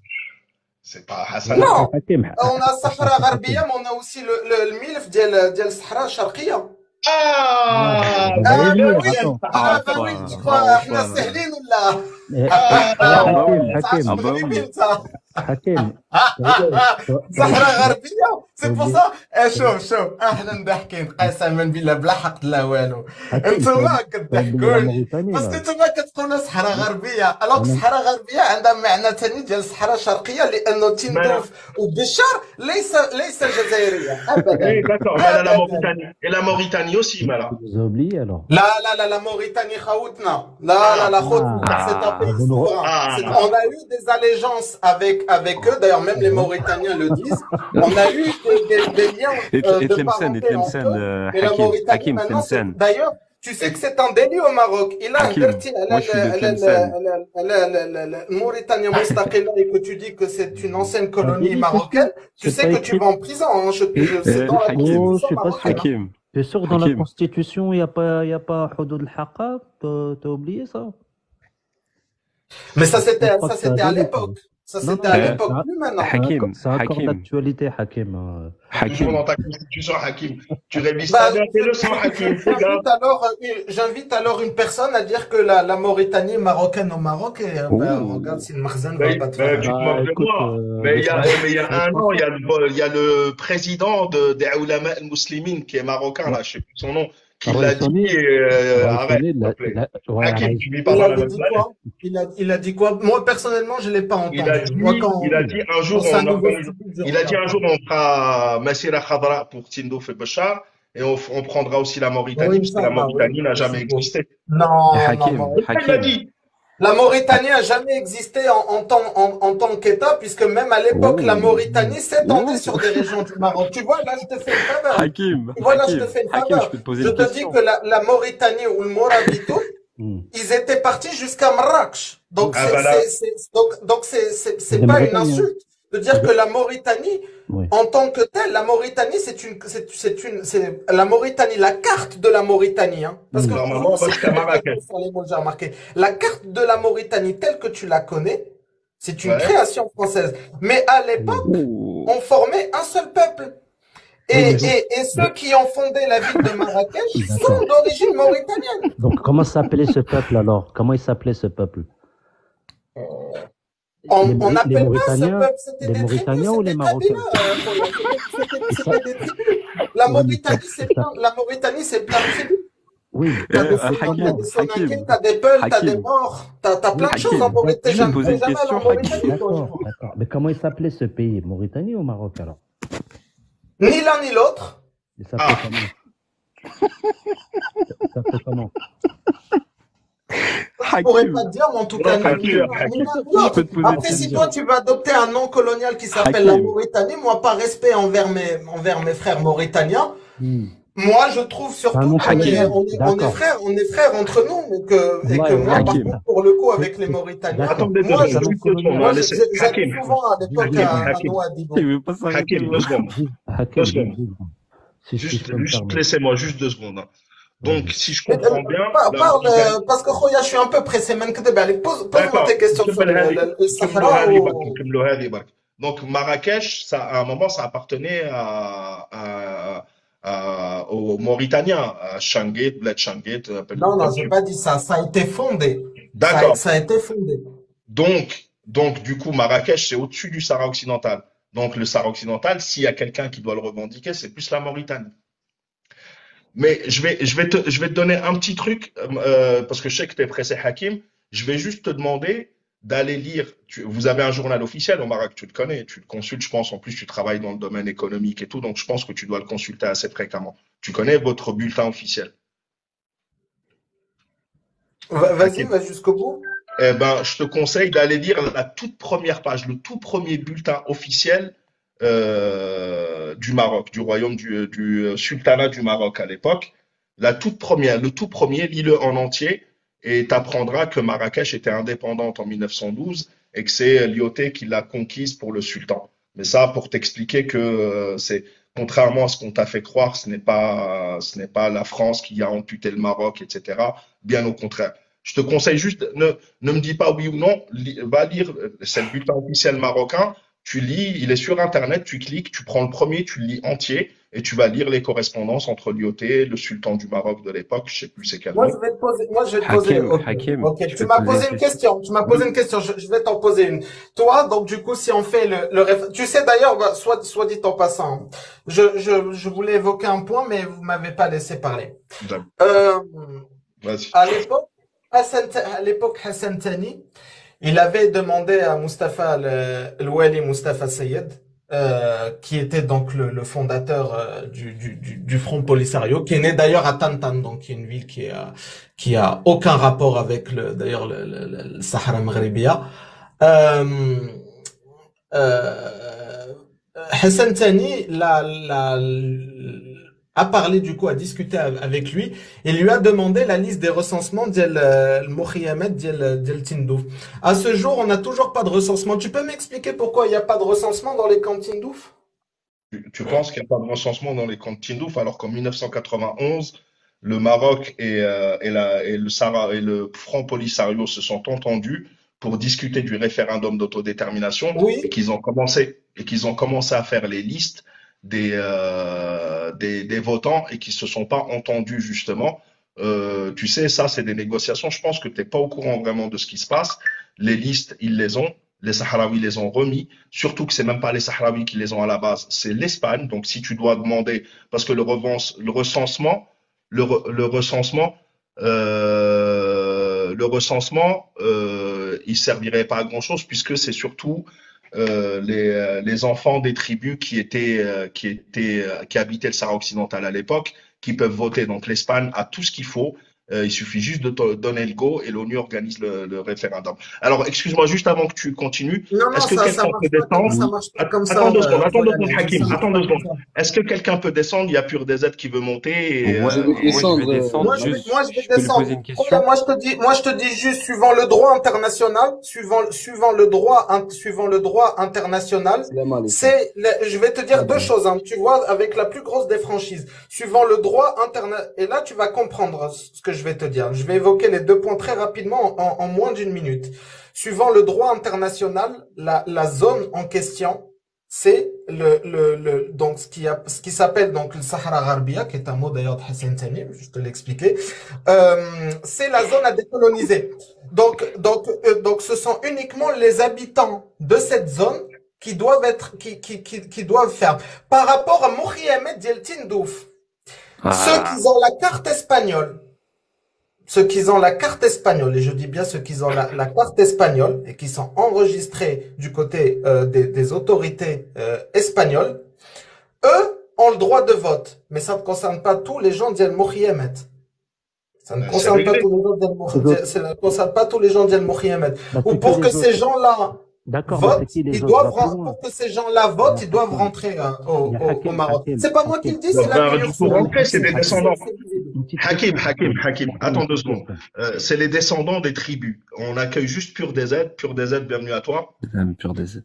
c'est pas لا Hassan. non, حكيم on a Sahara Gharbia, حكيم mais on a aussi le milf ديال Sahara Sharqia. Ah, هذا Ah, ben يغني oui, attends Sahara ben oui, tu Enfin, crois, احنا enfin. سهلين ولا؟ Ah, Ah bah حكيم oui. Ça, حكيم Ah je bah connais oui. bien ça. حكيم Sahara Gharbia, c'est pour oublié ça. شوف احنا ضاحكين قسما بالله بلا حق لا والو. حكيم انتوما oublié la كتضحكوني Mauritanie باسكو là. انتوما كتقولوا صحراء غربيه، الوغ أنا صحراء غربيه عندها معنى ثاني ديال صحراء شرقيه، لانه mais تندوف وبشار ليس جزائريه ابدا oui, d'accord. Mais là, la ابدا. Mauritanie. Et la Mauritanie aussi, mais là. tu nous as oublié alors. La Mauritanie خاوتنا. Ah, La Ah, c'est un pays vous nous... souverain. ah. On a eu des allégeances avec eux, d'ailleurs même les Mauritaniens le disent. On a eu des liens de parenté entre Etlemsen, eux, mais la Hakim, Mauritanie Hakim, maintenant, Tlemcen. d'ailleurs, tu sais que c'est un délit au Maroc. Il a Hakim, inverti moi je suis de Tlemcen. la Mauritanie Mustaqilla et que tu dis que c'est une ancienne Un colonie délit, c'est sûr. marocaine, tu C'est sais pas que tu écrit. vas en prison. Hein. C'est dans la Hakim, Oh, je constitution suis pas sûr. marocaine. Hein. Hakim, Tu es sûr dans la Hakim. Constitution, il n'y a pas Hudud al-Haqqa? T'as oublié ça? Mais ça, Je crois que c'est un c'était à délit. l'époque. Ça, Non, c'était non, à Euh, l'époque, plus maintenant. Hakim, c'est encore Hakim, d'actualité, Hakim. Toujours Hakim. dans ta constitution, Hakim. Tu révises Bah, très bien tes leçons, Hakim. Fais gaffe. j'invite alors une personne à dire que la Mauritanie est marocaine au Maroc et bah, Ouh. regarde si le Makhzen va pas te Mais faire. tu te Bah, moques de écoute, moi. Mais il y a laisse-moi un an, tranquille. il y a le président des Oulama al-Muslimin qui est marocain, là, je sais plus son nom, qui l'a dit, Raïsoni, arrête, Raïsoni, s'il te plaît. ouais, Hakim, tu vis pas Il dans la avait même dit planète. quoi? Il a dit quoi? Moi, personnellement, je l'ai pas entendu. Moi, Il a dit un jour, quand c'est un on nouveau organise, style, je il a dit un regarde. jour, on fera Massira Khadra pour Tindouf et Bachar, et on prendra aussi la Mauritanie, Oui, parce que la Inch'Allah, oui, Mauritanie n'a je jamais suppose. existé. Non, Hakim, C'est ça qu'il a Hakim. dit. La Mauritanie a jamais existé en tant qu'État, puisque même à l'époque, la Ouh. Mauritanie s'étendait Ouh. sur des régions du Maroc. Tu vois, là, je te fais une faveur. Hakim, Tu vois, là, je te Hakim, fais une Hakim, je faveur. peux te poser Je une te dis question. que la Mauritanie ou le Morabito, Hmm. ils étaient partis jusqu'à Marrakech. Donc, Ah bah là, c'est Des pas une Mauritaniens. insulte de dire que la Mauritanie, Oui. en tant que telle, la Mauritanie, c'est la Mauritanie, la carte de la Mauritanie, hein. Parce que normalement, vous on va aussi, jusqu'à Marrakech. sur les mots, j'ai remarqué. La carte de la Mauritanie telle que tu la connais, c'est une Ouais. création française. Mais à l'époque, Ouh. on formait un seul peuple. Oui, mais donc, Et ceux qui ont fondé la ville de Marrakech sont d'accord. d'origine mauritanienne. Donc, comment s'appelait ce peuple alors? Comment il s'appelait ce peuple? On Les n'appelle pas ce Mauritaniens, peuple, c'était les des tribus, Mauritaniens ou les c'était Marocains? Kabila, Khoya. Et ça, C'était des tribus. La oui, mais Mauritanie, la Mauritanie, c'est plein de tribus. oui, T'as des ça Foutas, t'as comment? des Soninké, Hakim, t'as des Peuls, t'as des Hakim, Maures, t'as plein de Oui, choses en Hakim. Mauritanie. T'es Je vais te jamais, poser t'es une jamais allé en question, Mauritanie, Hakim. toi, je d'accord, crois. d'accord. Mais comment il s'appelait ce pays? Mauritanie ou Maroc alors? Ni l'un ni l'autre. Il s'appelait Ah, comment? Il s'appelait comment? Je pourrais Hakim, pas te dire, mais en tout Non, cas, pas nous, sûr, nous, Hakim. je peux te poser une après, si toi, question. tu veux adopter un nom colonial qui s'appelle la Hakim, Mauritanie, moi, par respect envers mes frères mauritaniens, Hmm. moi, je trouve C'est un surtout nom qu'on est, colonial. on est D'accord. frères entre nous, et que Wallahi, moi, par wallahi. Hakim, contre, pour le coup, C'est, avec les Mauritaniens, d'accord. Attendez deux moi, C'est un secondes, nom juste 2 secondes, on colonial. va moi, laisser. j'allais Hakim, souvent à l'époque Hakim, à Hakim, Nouadhibou. il veut pas s'arrêter Hakim, le 2 mec. secondes, Hakim, 2 secondes. deux secondes. Si je Juste, peux me juste permettre. laissez-moi juste 2 secondes, hein. Donc, Vas-y. si je Mais, comprends bien, la parle, Mauritanie. parce que Khoya, je suis un peu pressé. Pose-moi tes D'accord, questions sur نكمل هذه le نكملوا Sahara هذه برك ou... نكملوا هذه برك. Donc Marrakech, ça, à un moment, ça appartenait aux Mauritaniens, à Changuet, Bled Changuet, Non, non, comme j'ai tu pas veux. dit ça. Ça a été fondé. D'accord. Ça a été fondé. Donc, du coup, Marrakech, c'est au-dessus du Sahara occidental. Donc, le Sahara occidental, s'il y a quelqu'un qui doit le revendiquer, c'est plus la Mauritanie. Mais je vais te donner un petit truc, parce que je sais que tu es pressé, Hakim. Je vais juste te demander d'aller lire. Vous avez un journal officiel au Maroc, tu le connais, tu le consultes, je pense. En plus, tu travailles dans le domaine économique et tout, donc je pense que tu dois le consulter assez fréquemment. Tu connais votre bulletin officiel, Vas-y, Hakim. va jusqu'au bout. Eh ben, je te conseille d'aller lire la toute première page, le tout premier bulletin officiel du Maroc, du royaume du sultanat du Maroc à l'époque. La toute première, le tout premier, lis-le en entier et t'apprendras que Marrakech était indépendante en 1912 et que c'est Lyautey qui l'a conquise pour le sultan. Mais ça, pour t'expliquer que c'est contrairement à ce qu'on t'a fait croire, ce n'est pas la France qui a amputé le Maroc, etc. Bien au contraire. Je te conseille juste, ne me dis pas oui ou non, va lire, c'est le bulletin officiel marocain, tu lis, il est sur Internet, tu cliques, tu prends le premier, tu le lis entier, et tu vas lire les correspondances entre Lyautey, le sultan du Maroc de l'époque, je sais plus c'est quel nom. Moi, je vais te poser, ok. Hakim, Ok, je tu peux te m'as poser une posé une question. question. Tu m'as posé Oui, une question. Je vais t'en poser une. Toi, donc, du coup, si on fait tu sais d'ailleurs, bah, soit dit en passant, hein, je voulais évoquer un point, mais vous m'avez pas laissé parler. d'accord. Euh, Vas-y. à l'époque Hassan Tani, il avait demandé à Mustafa, le Wali Mustafa Sayed, qui était donc le fondateur du Front Polisario, qui est né d'ailleurs à Tantan, donc qui est une ville qui a aucun rapport avec d'ailleurs le Sahara Maghrébia. Euh, euh, Hassan Tani a parlé du coup, a discuté avec lui et lui a demandé la liste des recensements d'El Mohamed d'El Tindouf. À ce jour, on n'a toujours pas de recensement. Tu peux m'expliquer pourquoi il n'y a pas de recensement dans les camps de Tindouf? Tu penses qu'il n'y a pas de recensement dans les camps de Tindouf, alors qu'en 1991, le Maroc et le Sahara et le Front Polisario se sont entendus pour discuter du référendum d'autodétermination Oui. et qu'ils ont commencé à faire les listes des votants et qui se sont pas entendus justement. Tu sais, ça, c'est des négociations. Je pense que tu n'es pas au courant vraiment de ce qui se passe. Les listes, ils les ont. Les Sahraouis les ont remis. Surtout que c'est même pas les Sahraouis qui les ont à la base, c'est l'Espagne. Donc, si tu dois demander, parce que le recensement, il servirait pas à grand chose puisque c'est surtout les enfants des tribus qui habitaient le Sahara occidental à l'époque, qui peuvent voter. Donc l'Espagne a tout ce qu'il faut. Il suffit juste de te donner le go et l'ONU organise le référendum. Alors, excuse-moi, juste avant que tu continues, Non, non, est-ce que ça quelqu'un peut marche pas comme descendre? ça marche pas comme ça, Attends 2 secondes, Khoya, Hakim, ça marche attends pas 2 comme secondes. ça. Est-ce que quelqu'un peut descendre? Il y a Pur DZ qui veut monter. Et, Ouais, Je vais moi je vais descendre. descendre Moi, juste. je vais Je peux lui descendre. poser une Khoya, question? moi, je te dis juste, suivant le droit international, suivant le droit international, Salam alaikum. je vais te dire deux choses, hein, tu vois, avec la plus grosse des franchises. Suivant le droit international, et là, tu vas comprendre ce que je vais te dire. Je vais évoquer les deux points très rapidement en moins d'une minute. Suivant le droit international, la zone en question, c'est donc ce qui s'appelle donc le Sahara Gharbia, qui est un mot d'ailleurs de Hassan Tani, je te l'expliquer. C'est la zone à décoloniser. Donc ce sont uniquement les habitants de cette zone qui doivent faire. Par rapport à Mohamed Diel Tindouf, ceux Ah, qui ont la carte espagnole, et je dis bien ceux qui ont la carte espagnole et qui sont enregistrés du côté des autorités espagnoles, eux ont le droit de vote. Mais ça ne concerne pas tous les gens d'El Mohamed. Ça ne C'est concerne pas réglé. tous les gens d'Al-Mokhtar. Ça ne concerne pas tous les gens d'Al-Mokhtar. Bah, Ou c'est pour qui que les ces autres? gens-là D'accord, mais c'est votent, qui les ils autres? Va doivent, plus loin. pour que ces gens-là votent, Il y ils a doivent Hakim. rentrer Il y a au Hakim, Maroc. Hakim, C'est pas moi qui Hakim. le dis, c'est la Ben, Minur du coup, Non, mais rentrer, c'est Hakim, des Hakim, descendants. une petite Hakim, question, Hakim, Hakim. Hakim. Hakim, Attends une 2 petite secondes. question. C'est les descendants des tribus. On accueille juste Pur DZ. Pur DZ, bienvenue à toi. Pur des aides.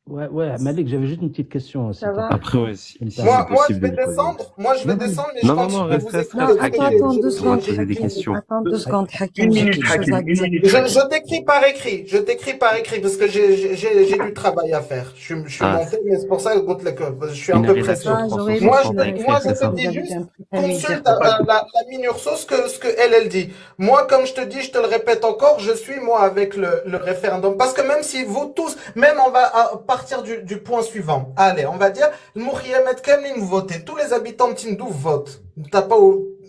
Ouais, Malik, j'avais juste une petite aussi. Ça va? Après, ouais, si Tu me c'est permets. Moi, je possible de vais lui poser. descendre. Moi, je vais Non, non, descendre, mais je Non, continue de reste, vous reste, Non, écouter. reste, attends, Hakim. attends, deux On va secondes, te poser des Hakim. questions. Attends, 2 secondes, Hakim. Une J'ai minute, quelque chose Hakim. à Une dire. minute, Je Hakim. t'écris par écrit. Je t'écris par écrit parce que j'ai du travail à faire. Je suis Ah, monté, mais c'est pour ça que je suis un une peu pressé. rédaction Ah, j'aurais aimé Moi, que tu 360 le à écrire, je c'est respectes te ça? si dis j'avais juste, un truc à lui dire. consulte la Minurso ce que elle dit. Moi, comme je te dis, je te le répète encore, je suis moi avec le référendum. Parce que même si vous tous, même on va partir du point suivant. Allez, on va dire, le Mouriamet Kamlin voter. Tous les habitants de Tindou votent.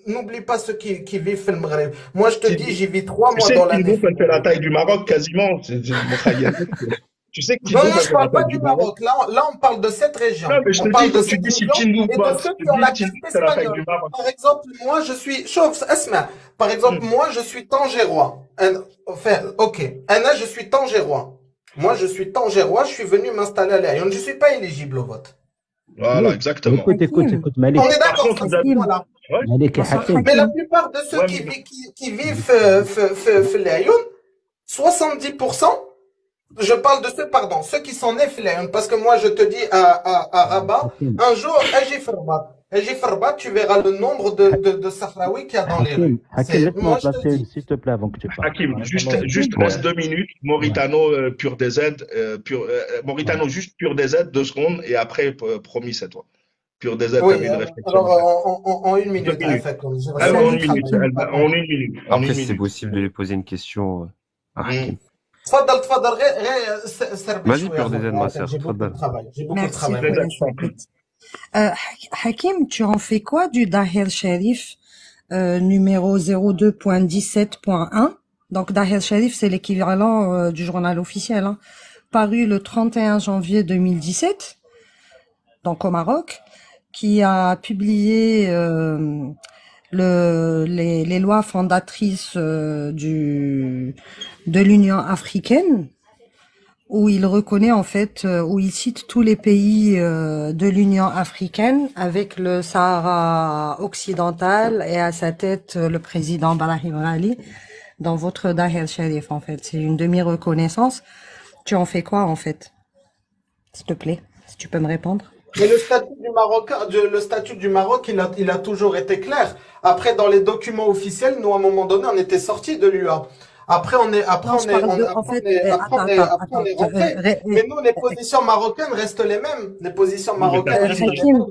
N'oublie pas ceux qui vivent le Maghreb. Moi, je te dis, j'y vis 3 Tu mois sais dans que l'année. Tindouf, elle fait la taille du Maroc quasiment. Moukhaïemet. Tu sais que Non, Tindouf, non, elle je fait la parle pas taille du du Maroc. Maroc. Là, on parle de cette région. Non, mais je On te parle dis, de quand tu cette dis si région Tindouf et de vote, ceux tu qui ont dis la Tindouf, carte c'est la taille espagnole. du Maroc. Par exemple, moi, je suis, chauffe, Asma. Par exemple, moi, je suis tangérois. Enfin, ok. Anna, je suis tangérois. Moi, je suis tangérois, je suis venu m'installer à Lyon. Je ne suis pas éligible au vote. Voilà, Malik, exactement. écoute, Malik. On est Par d'accord contre, sur ce point-là. ouais, Malik et Bonsoir, Hakim. Mais la Hakim. plupart de ceux ouais, qui vivent Lyon, 70%, je parle de ceux, pardon, ceux qui sont nés Lyon, parce que moi, je te dis à Rabat, Hakim, un jour, Aji Farbat, tu verras le nombre de Sahraouis qu'il y a dans les rues. Hakim, laisse-moi Moi, en je te placer une, dis. s'il te plaît, avant que tu parles. Hakim, juste Ouais. reste 2 minutes. Mauritano, Pur DZ, Mauritano, juste Pur DZ, 2 secondes, et après, promis, c'est toi. Pur DZ, t'as Oui, mis une réflexion. alors en 1 2 minute, en minutes. fait, j'ai Ah, vraiment en du 1 minute. travail. En 1 minute. En Après, 1 si c'est minute. possible de lui poser une question à Hakim. تفضل غير سربي Vas-y, شوية Pur des aides, ma أخويا. sœur. J'ai beaucoup de Tfadal. travail. J'ai beaucoup de Merci, travail. Khoya, je t'écoute. Hakim, tu en fais quoi du Dahir Sharif numéro 02.17.1? Donc Dahir Sharif, c'est l'équivalent du journal officiel, hein, paru le 31 janvier 2017, donc au Maroc, qui a publié les lois fondatrices de l'Union africaine, où il reconnaît en fait, où il cite tous les pays de l'Union africaine avec le Sahara occidental et à sa tête le président Brahim Ghali dans votre Dahir Sharif en fait. C'est une demi-reconnaissance. Tu en fais quoi en fait? S'il te plaît, si tu peux me répondre. Mais le statut du Maroc, il a toujours été clair. Après, dans les documents officiels, nous, à un moment donné, on était sortis de l'UA. Après, on est rentré. Mais nous, les positions marocaines restent les mêmes. Les positions marocaines restent les mêmes.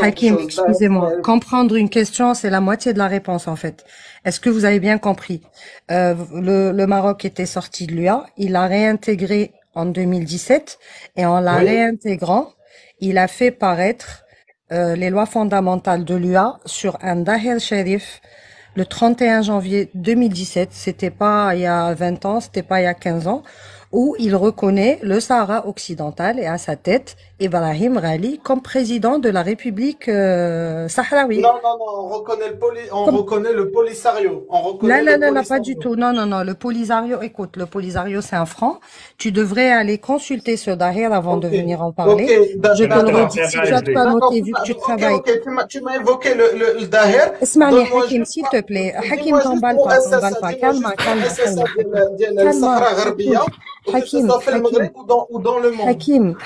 Hakim, excusez-moi. Comprendre une question, c'est la moitié de la réponse, en fait. Est-ce que vous avez bien compris? Le Maroc était sorti de l'UA. Il a réintégré en 2017 et en la réintégrant, il a fait paraître les lois fondamentales de l'UA sur un Dahir Sharif le 31 janvier 2017. C'était pas il y a 20 ans, c'était pas il y a 15 ans, où il reconnaît le Sahara occidental et à sa tête Ibrahim Ghali comme président de la République sahraoui. Non, on reconnaît le Polisario. Non, pas du tout. Non. Le Polisario, écoute, le Polisario, c'est un franc. Tu devrais aller consulter ce Dahir avant de venir en parler. Je te le redis. Si tu as pas noté, vu que tu travailles. Tu m'as évoqué le Dahir. Esmani, Hakim, s'il te plaît. Hakim, t'emballe pas. Calme.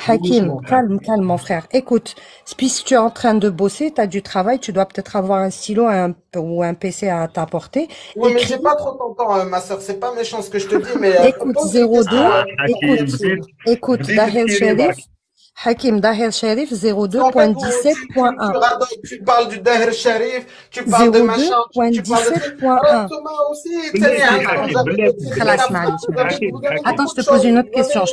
Hakim, calme, mon frère. Écoute, puisque tu es en train de bosser, tu as du travail, tu dois peut-être avoir un stylo ou un PC à t'apporter. Oui, mais j'ai pas trop ton temps, ma sœur. C'est pas méchant ce que je te dis, mais écoute, 02, écoute, Dahir Sharif. Hakim, Dahir Sharif 02.17.1. Tu parles du Dahir Sharif, tu parles de machin, tu parles de 02.17.1. Attends, je te pose une autre question.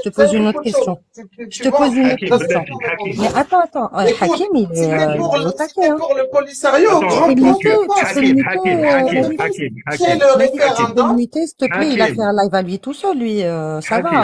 Mais attends. Hakim, il est au taquet, hein. Pour le Polisario, c'est le référendum. S'il te plaît, il a fait un live à lui tout seul, lui. Ça va.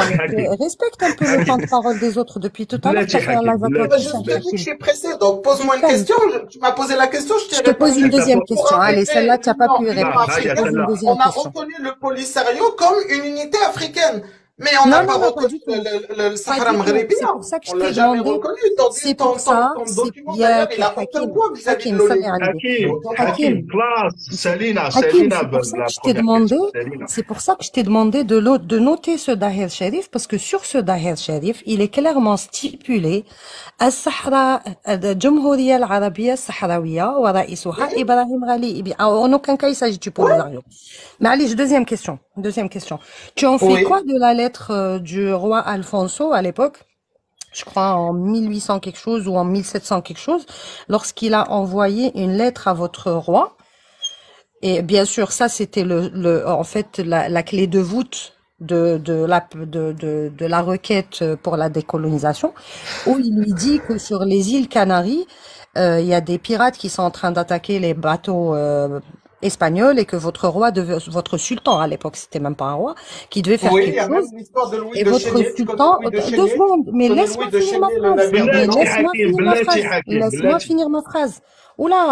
Respecte un peu le temps de parole des autres depuis tout à l'heure. بلاتي تحيا الله حكيم يبارك بلاتي Je فيك te dis que je بلاتي suis pressé, donc pose-moi une Calme. question. Tu m'as posé la question, je Je t'ai te pose une répondu. deuxième Pour question. Allez, celle-là, arrêter tu n'as pas pu l'Union لا ها هي répondre. Je te pose une africaine, سلا deuxième on a question. reconnu le Polisario comme une unité africaine. Mais on n'a Non, pas non, non, pas reconnu du tout. le Pas Sahara du tout. C'est Maghrébien. pour ça que On je l'a t'ai jamais demandé. reconnu. Tandis C'est ton, pour ton, ça, ton c'est document, bien d'ailleurs, que il a aucun Hakim, poids vis-à-vis de Hakim, l'ONU. صلي على النبي. Il a حكيم aucun poids. Hakim, حكيم خلاص سالينا Hakim, سالينا c'est pour ça que la je t'ai première demandé, question سالينا c'est pour ça que je t'ai demandé de noter ce Dahir Sharif, parce que sur ce Dahir Sharif, il est clairement stipulé الصحراء الجمهورية العربية الصحراوية ورئيسها إبراهيم غالي. En aucun cas, il s'agit du Polisario. Mais allez, deuxième question. Deuxième question. Tu en fais quoi Oui. de la lettre du roi Alfonso à l'époque? Je crois en 1800 quelque chose ou en 1700 quelque chose, lorsqu'il a envoyé une lettre à votre roi. Et bien sûr, ça, c'était en fait, la clé de voûte de la requête pour la décolonisation, où il lui dit que sur les îles Canaries, il y a des pirates qui sont en train d'attaquer les bateaux, espagnols, et que votre sultan, à l'époque, c'était même pas un roi, qui devait faire Oui, il y quelque a même chose. l'histoire de Louis Et de votre Chénier. Tu connais sultan, Louis de 2 Chénier? secondes, mais Tu connais laisse-moi Louis de finir ma Chénier, le phrase. navire des Mais بلاتي Landes? laisse-moi حكيم finir ma بلاتي phrase. حكيم Laisse-moi بلاتي finir ma phrase. Oula,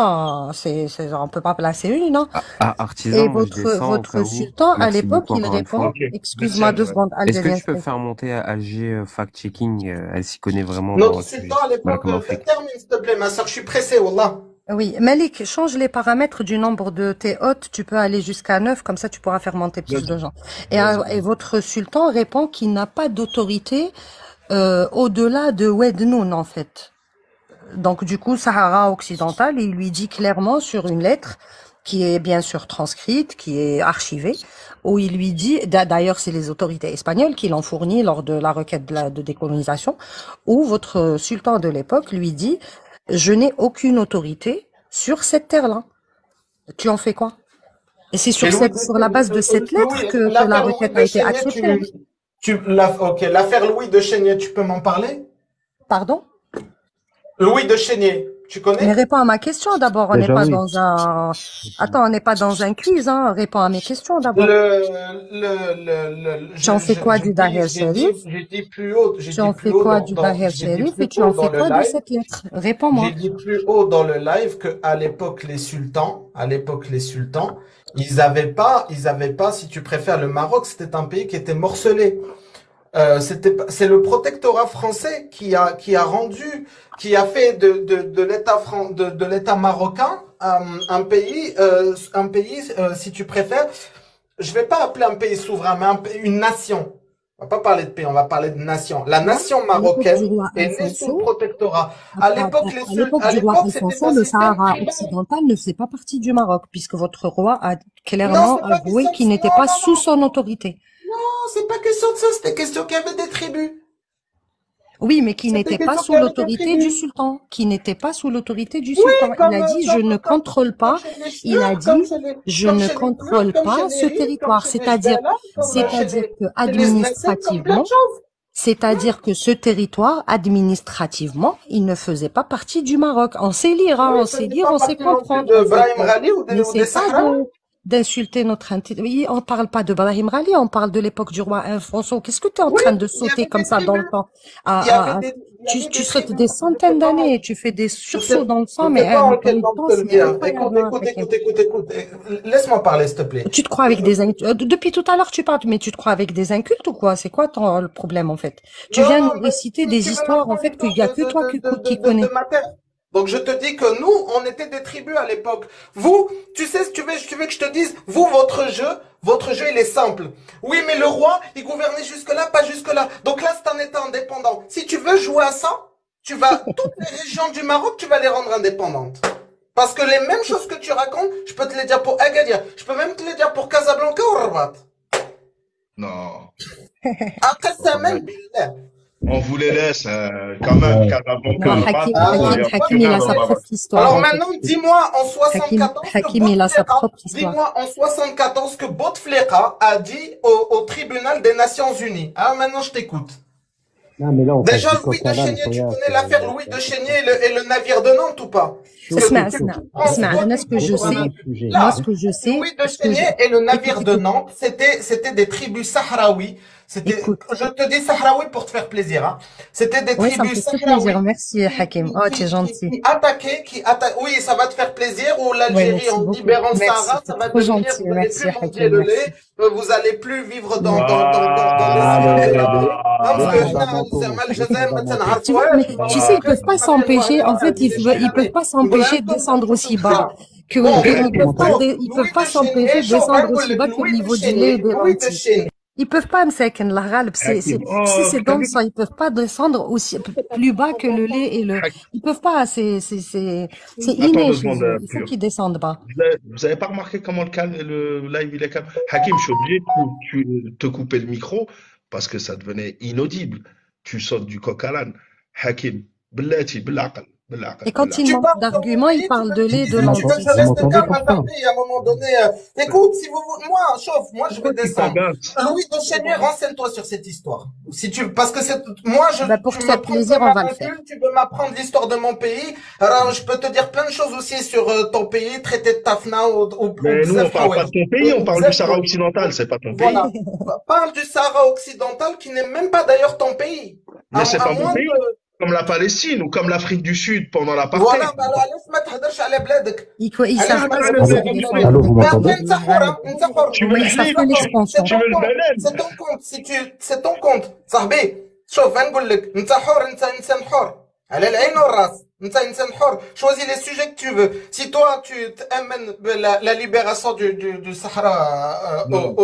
on peut pas placer une, hein. Artisan, Et moi je descends au cas votre où. sultan, à Merci l'époque, beaucoup il encore une répond, fois. اوكي excuse-moi 2 ديسيام secondes, Est-ce que algérien, tu s'il peux te plaît. faire monter à Alger fact-checking? Elle s'y connaît vraiment dans Notre le sultan sujet. à l'époque, Barakallahu fik. termine s'il te plaît, ma soeur, je suis pressé, wallah. Oui, Malik, change les paramètres du nombre de tes hôtes, tu peux aller jusqu'à 9, comme ça tu pourras faire monter plus de gens. Et votre sultan répond qu'il n'a pas d'autorité au-delà de Wednoun, en fait. Donc du coup, Sahara occidental, il lui dit clairement sur une lettre qui est bien sûr transcrite, qui est archivée, où il lui dit, d'ailleurs c'est les autorités espagnoles qui l'ont fourni lors de la requête de décolonisation, où votre sultan de l'époque lui dit, je n'ai aucune autorité sur cette terre-là. Tu en fais quoi? Et c'est sur la base de cette lettre que la l'affaire Louis requête de a été Chénier, acceptée. ok, l'affaire Louis de Chénier, tu peux m'en parler? Pardon? Louis de Chénier, tu Mais connais? réponds à ma question d'abord. On n'est Déjà pas oui. dans un. Attends, on n'est pas dans un quiz, hein. Réponds à mes questions d'abord. Tu en fais quoi du Dahir Sharif? J'ai dit plus haut, Tu en fais quoi du Dahir Sharif et tu en fais quoi de cette lettre? Réponds-moi. J'ai dit plus haut dans le live que à l'époque les sultans, ils avaient pas, si tu préfères, le Maroc, c'était un pays qui était morcelé. C'est le protectorat français qui a fait de l'État marocain un pays, si tu préfères, je vais pas appeler un pays souverain, mais une nation. On va pas parler de pays, on va parler de nation. La nation marocaine est née sous le protectorat. À l'époque du roi Alfonso, le Sahara occidental ne faisait pas partie du Maroc, puisque votre roi a clairement avoué qu'il n'était pas sous son autorité. Non, c'est pas question de ça, c'était question qu'il y avait des tribus. Oui, mais qui n'était pas sous l'autorité du sultan. Qui n'était pas sous l'autorité du sultan. Il a dit, je ne contrôle pas. Il a dit, je ne contrôle pas ce territoire. C'est-à-dire que administrativement, c'est-à-dire que ce territoire, administrativement, il ne faisait pas partie du Maroc. On sait lire, hein, on sait lire, on sait comprendre. Mais c'est pas d'insulter notre entité. Oui, on parle pas de Brahim Rali, on parle de l'époque du roi Alfonso. Qu'est-ce que tu es en train de sauter comme ça dans le temps? Tu sautes des centaines d'années, tu fais des sursauts dans le sang, mais écoute, laisse-moi parler, s'il te plaît. Tu te crois avec des incultes? Depuis tout à l'heure, tu parles, mais tu te crois avec des incultes ou quoi? C'est quoi le problème, en fait? Tu viens nous réciter des histoires, en fait, qu'il y a que toi qui connais. Donc je te dis que nous, on était des tribus à l'époque. Vous, tu sais, tu veux que je te dise, vous, votre jeu, il est simple. Oui, mais le roi, il gouvernait jusque-là, pas jusque-là. Donc là, c'est un État indépendant. Si tu veux jouer à ça, toutes les régions du Maroc, tu vas les rendre indépendantes. Parce que les mêmes choses que tu racontes, je peux te les dire pour Agadir. Je peux même te les dire pour Casablanca ou Rabat. Non. Après, ça même, billah. On vous les laisse, quand même, Hakim, il a sa propre histoire. Alors maintenant, dis-moi en 74 Hakim, il a sa propre histoire. Dis-moi en 74 que Bouteflika a dit au tribunal des Nations Unies. Alors maintenant, je t'écoute. Non, mais là, on passe Déjà, du Louis coq de à l'âne, Chénier, tu Khoya, connais l'affaire Louis de Chénier et le navire de Nantes ou pas? chaud, Parce que chaud, اسمع chaud. اسمع France اسمع 3 انا qui ce me que prend je pour un sais Changeons de inculte. sujet. moi Là, ce que je sais Louis de ce que je Chénier et le écoute navire de écoute Nantes, c'était des tribus sahraouis. écoute Je te dis sahraouis pour te faire plaisir, hein. C'était des oui ça me tribus fait très plaisir sahraouis merci Hakim oh t'es gentil oui, ça va te faire plaisir, ou oui l'Algérie, merci en beaucoup libérant le merci Sahara, ça c'est va trop devenir, gentil vous allez merci plus Hakim manger le merci lait, vous allez plus vivre dans les Allez, cités. Non, parce que les voilà fondamentaux, les tu vois, fondamentaux. mais tu sais, ils peuvent pas s'empêcher. En fait, ils peuvent pas s'empêcher de descendre aussi bas bon, ils peuvent pas, Fondamentaux. ils peuvent pas s'empêcher de descendre aussi bas que le niveau du lait et des Louis de lentilles. Chénier, Ils peuvent pas, Msaken, la râle, Hakim, si oh, c'est t'as dans le vu? sang, ils peuvent pas descendre aussi, plus bas que le lait et le, Hakim, ils peuvent pas, c'est attends inné 2 chez secondes, eux. Il faut pur. qu'ils descendent bas. Vous avez pas remarqué comment le live il est calme? Hakim, je suis obligé de te couper le micro parce que ça devenait inaudible. Tu sautes du coq à l'âne. Hakim, bellati, بالعقل, Et بالعقل, quand il بالعقل. tu manque parles dans mon d'arguments, il pays, tu parle veux de me lait et de diviser, tu veux que je lentilles. Vous laisse le m'entendez gars pourtant? m'avarder à un moment donné. Écoute, si vous, moi, chauffe, moi je vais Pourquoi tu descendre. t'agaces? Louis de Chénier, renseigne-toi sur cette histoire. Si tu, parce que c'est, moi, Ben, pour tu te me faire prends plaisir, comme on un va le faire. inculte, tu veux m'apprendre l'histoire de mon pays. Alors, je peux te dire plein de choses aussi sur ton pays, traité de Tafna ou Mais nous, on Bzef parle pas Hawez. de ton pays, on parle du Bzef Sahara Hawez. occidental, c'est pas ton pays. Voilà. Parle du Sahara occidental qui n'est même pas d'ailleurs ton pays. Mais c'est À pas mon moins pays. de, Comme la Palestine ou comme l'Afrique du Sud pendant voilà, l'apartheid. bah alors, علاش ما تهدرش على بلادك Ils علاش savent ما pas ce Ah, que تهدرش c'est على que بلادك défendre Allô, vous le mais m'entendez? pays. après انت حر انت حر tu veux Mais le ils savent slip, pas c'est l'expansion. tu veux ton le compte benen. c'est ton compte si tu c'est ton compte صاحبي شوف نقول لك انت حر انت انسان حر على العين والراس انت انسان حر choisis les sujets que tu veux si toi tu t'amènes la libération du Sahara Non,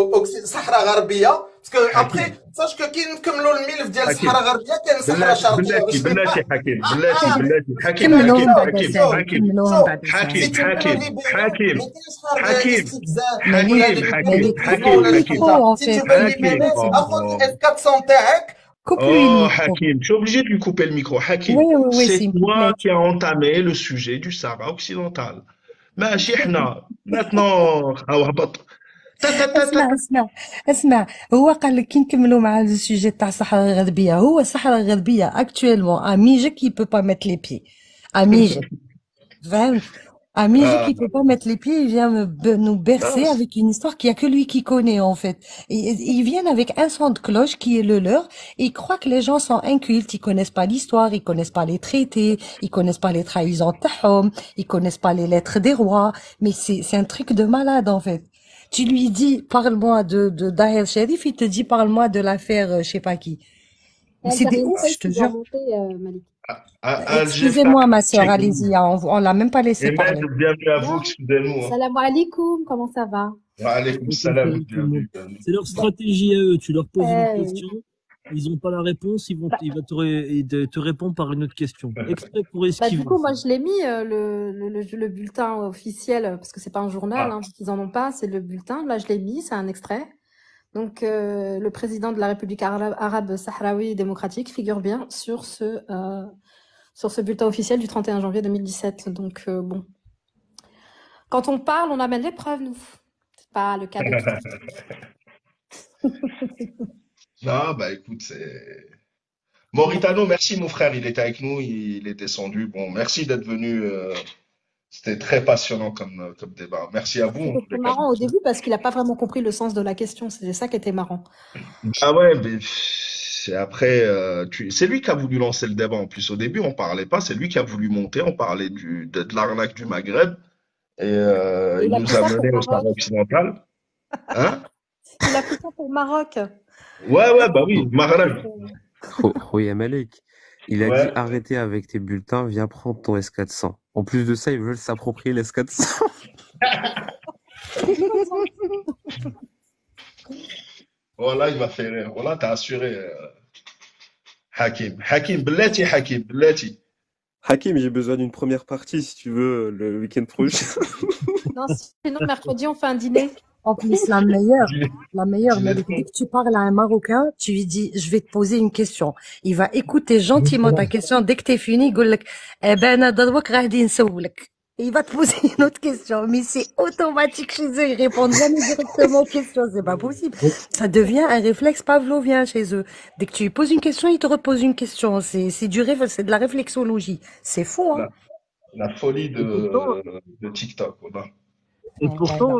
Sahara غربية parce que après Hakim, sache que كي نكملوا الملف ديال Hakim. الصحراء الغربية كاين صحراء بلاتي شرقية بلاتي واش بلاتي فهمت حكيم بلاتي بلاتي حكيم شوف كملوهم حكيم بعد حكيم شوف ساعة حكيم كملوهم شوف بعد si ساعة tu veux nous حكيم libérer حكيم ما كاينش حرب حكيم استفزاز ولا حكيم Mais حكيم ليبراليزم l'écoutez حكيم ولا plus شي حكيم trop حاجه en si tu fait. veux S'il te حكيم libérer plaît, c'est bon. اخذ الاس 400 تاعك Coupe-lui le Oh, micro. Hakim, je suis obligé de lui couper le micro. Oui, Hakim, oui, oui, c'est s'il te toi plaît. qui as entamé le sujet du Sahara occidental. Mais Chihna, maintenant, ah, اسمع اسمع اسمع هو قال لك كي نكملوا مع السوجي تاع الصحراء الغربيه هو الصحراء الغربيه اكtuellement à Mige qui peut pas mettre les pieds à Mige فهمت à Mige Ah, qui peut pas mettre les pieds il vient nous bercer ah, avec une histoire qu'il y a que lui qui connaît en fait ils viennent avec un son de cloche qui est le leur et ils croient que les gens sont incultes ils connaissent pas l'histoire ils connaissent pas les traités ils connaissent pas les trahisons تاعهم ils connaissent pas les lettres des rois mais c'est un truc de malade en fait. Tu lui dis, parle-moi de Daher Sharif, il te dit, parle-moi de l'affaire, je sais pas qui. Mais c'est des ouf, je te jure. Malik. Excusez-moi, ma sœur, Check. allez-y, hein, on l'a même pas laissé Et même, parler. bienvenue à vous, Non, excusez-nous. Hein. salam alaikum, comment ça va? Wa alaykoum salam, bienvenue, bienvenue. C'est leur stratégie à eux. Tu leur poses une Euh, question, ils n'ont pas la réponse, bah, il va te répondre par une autre question. Exprès pour du esquiver. coup, moi, je l'ai mis, le bulletin officiel, parce que c'est pas un journal, Ah, hein, qu'ils en ont pas, c'est le bulletin. Là, je l'ai mis, c'est un extrait. Donc, le président de la République arabe sahraoui démocratique figure bien sur ce bulletin officiel du 31 janvier 2017. Donc, bon. Quand on parle, on amène les preuves, nous. C'est pas le cas de tous. non, bah écoute, c'est... Mauritano, merci mon frère, il était avec nous, il est descendu. Bon, merci d'être venu. C'était très passionnant comme débat. Merci à vous. En tous C'était les cas. marrant au début parce qu'il a pas vraiment compris le sens de la question. C'était ça qui était marrant. Ah ouais, mais c'est après, c'est lui qui a voulu lancer le débat. En plus, au début, on parlait pas. C'est lui qui a voulu monter. On parlait de l'arnaque du Maghreb et Il il a nous pris a ça pour mené au Sahara Maroc. occidental. Hein? Il a pris ça pour Maroc. Ouais, bah oui, Maghreb. Khoya Malek, il a dit Ouais. arrêtez avec tes bulletins, viens prendre ton S400. En plus de ça, ils veulent s'approprier les S400. Voilà, il m'a fait rire. Voilà, t'as assuré, Hakim. Hakim, Blati, Hakim, Blati. Hakim, j'ai besoin d'une première partie si tu veux le week-end prochain. Non, sinon, mercredi, on fait un dîner. En plus, la meilleure, mais Dis-les. dès que tu parles à un Marocain, tu lui dis, je vais te poser une question. Il va écouter gentiment ta question. Dès que t'es fini, il dit, eh ben, أنا دروك غادي نسولك. et il va te poser une autre question. Mais c'est automatique chez eux. Ils répondent jamais directement aux questions. C'est pas possible. Ça devient un réflexe pavlovien chez eux. Dès que tu lui poses une question, il te repose une question. C'est de la réflexologie. C'est fou, hein. La folie de TikTok. Voilà. Et pourtant,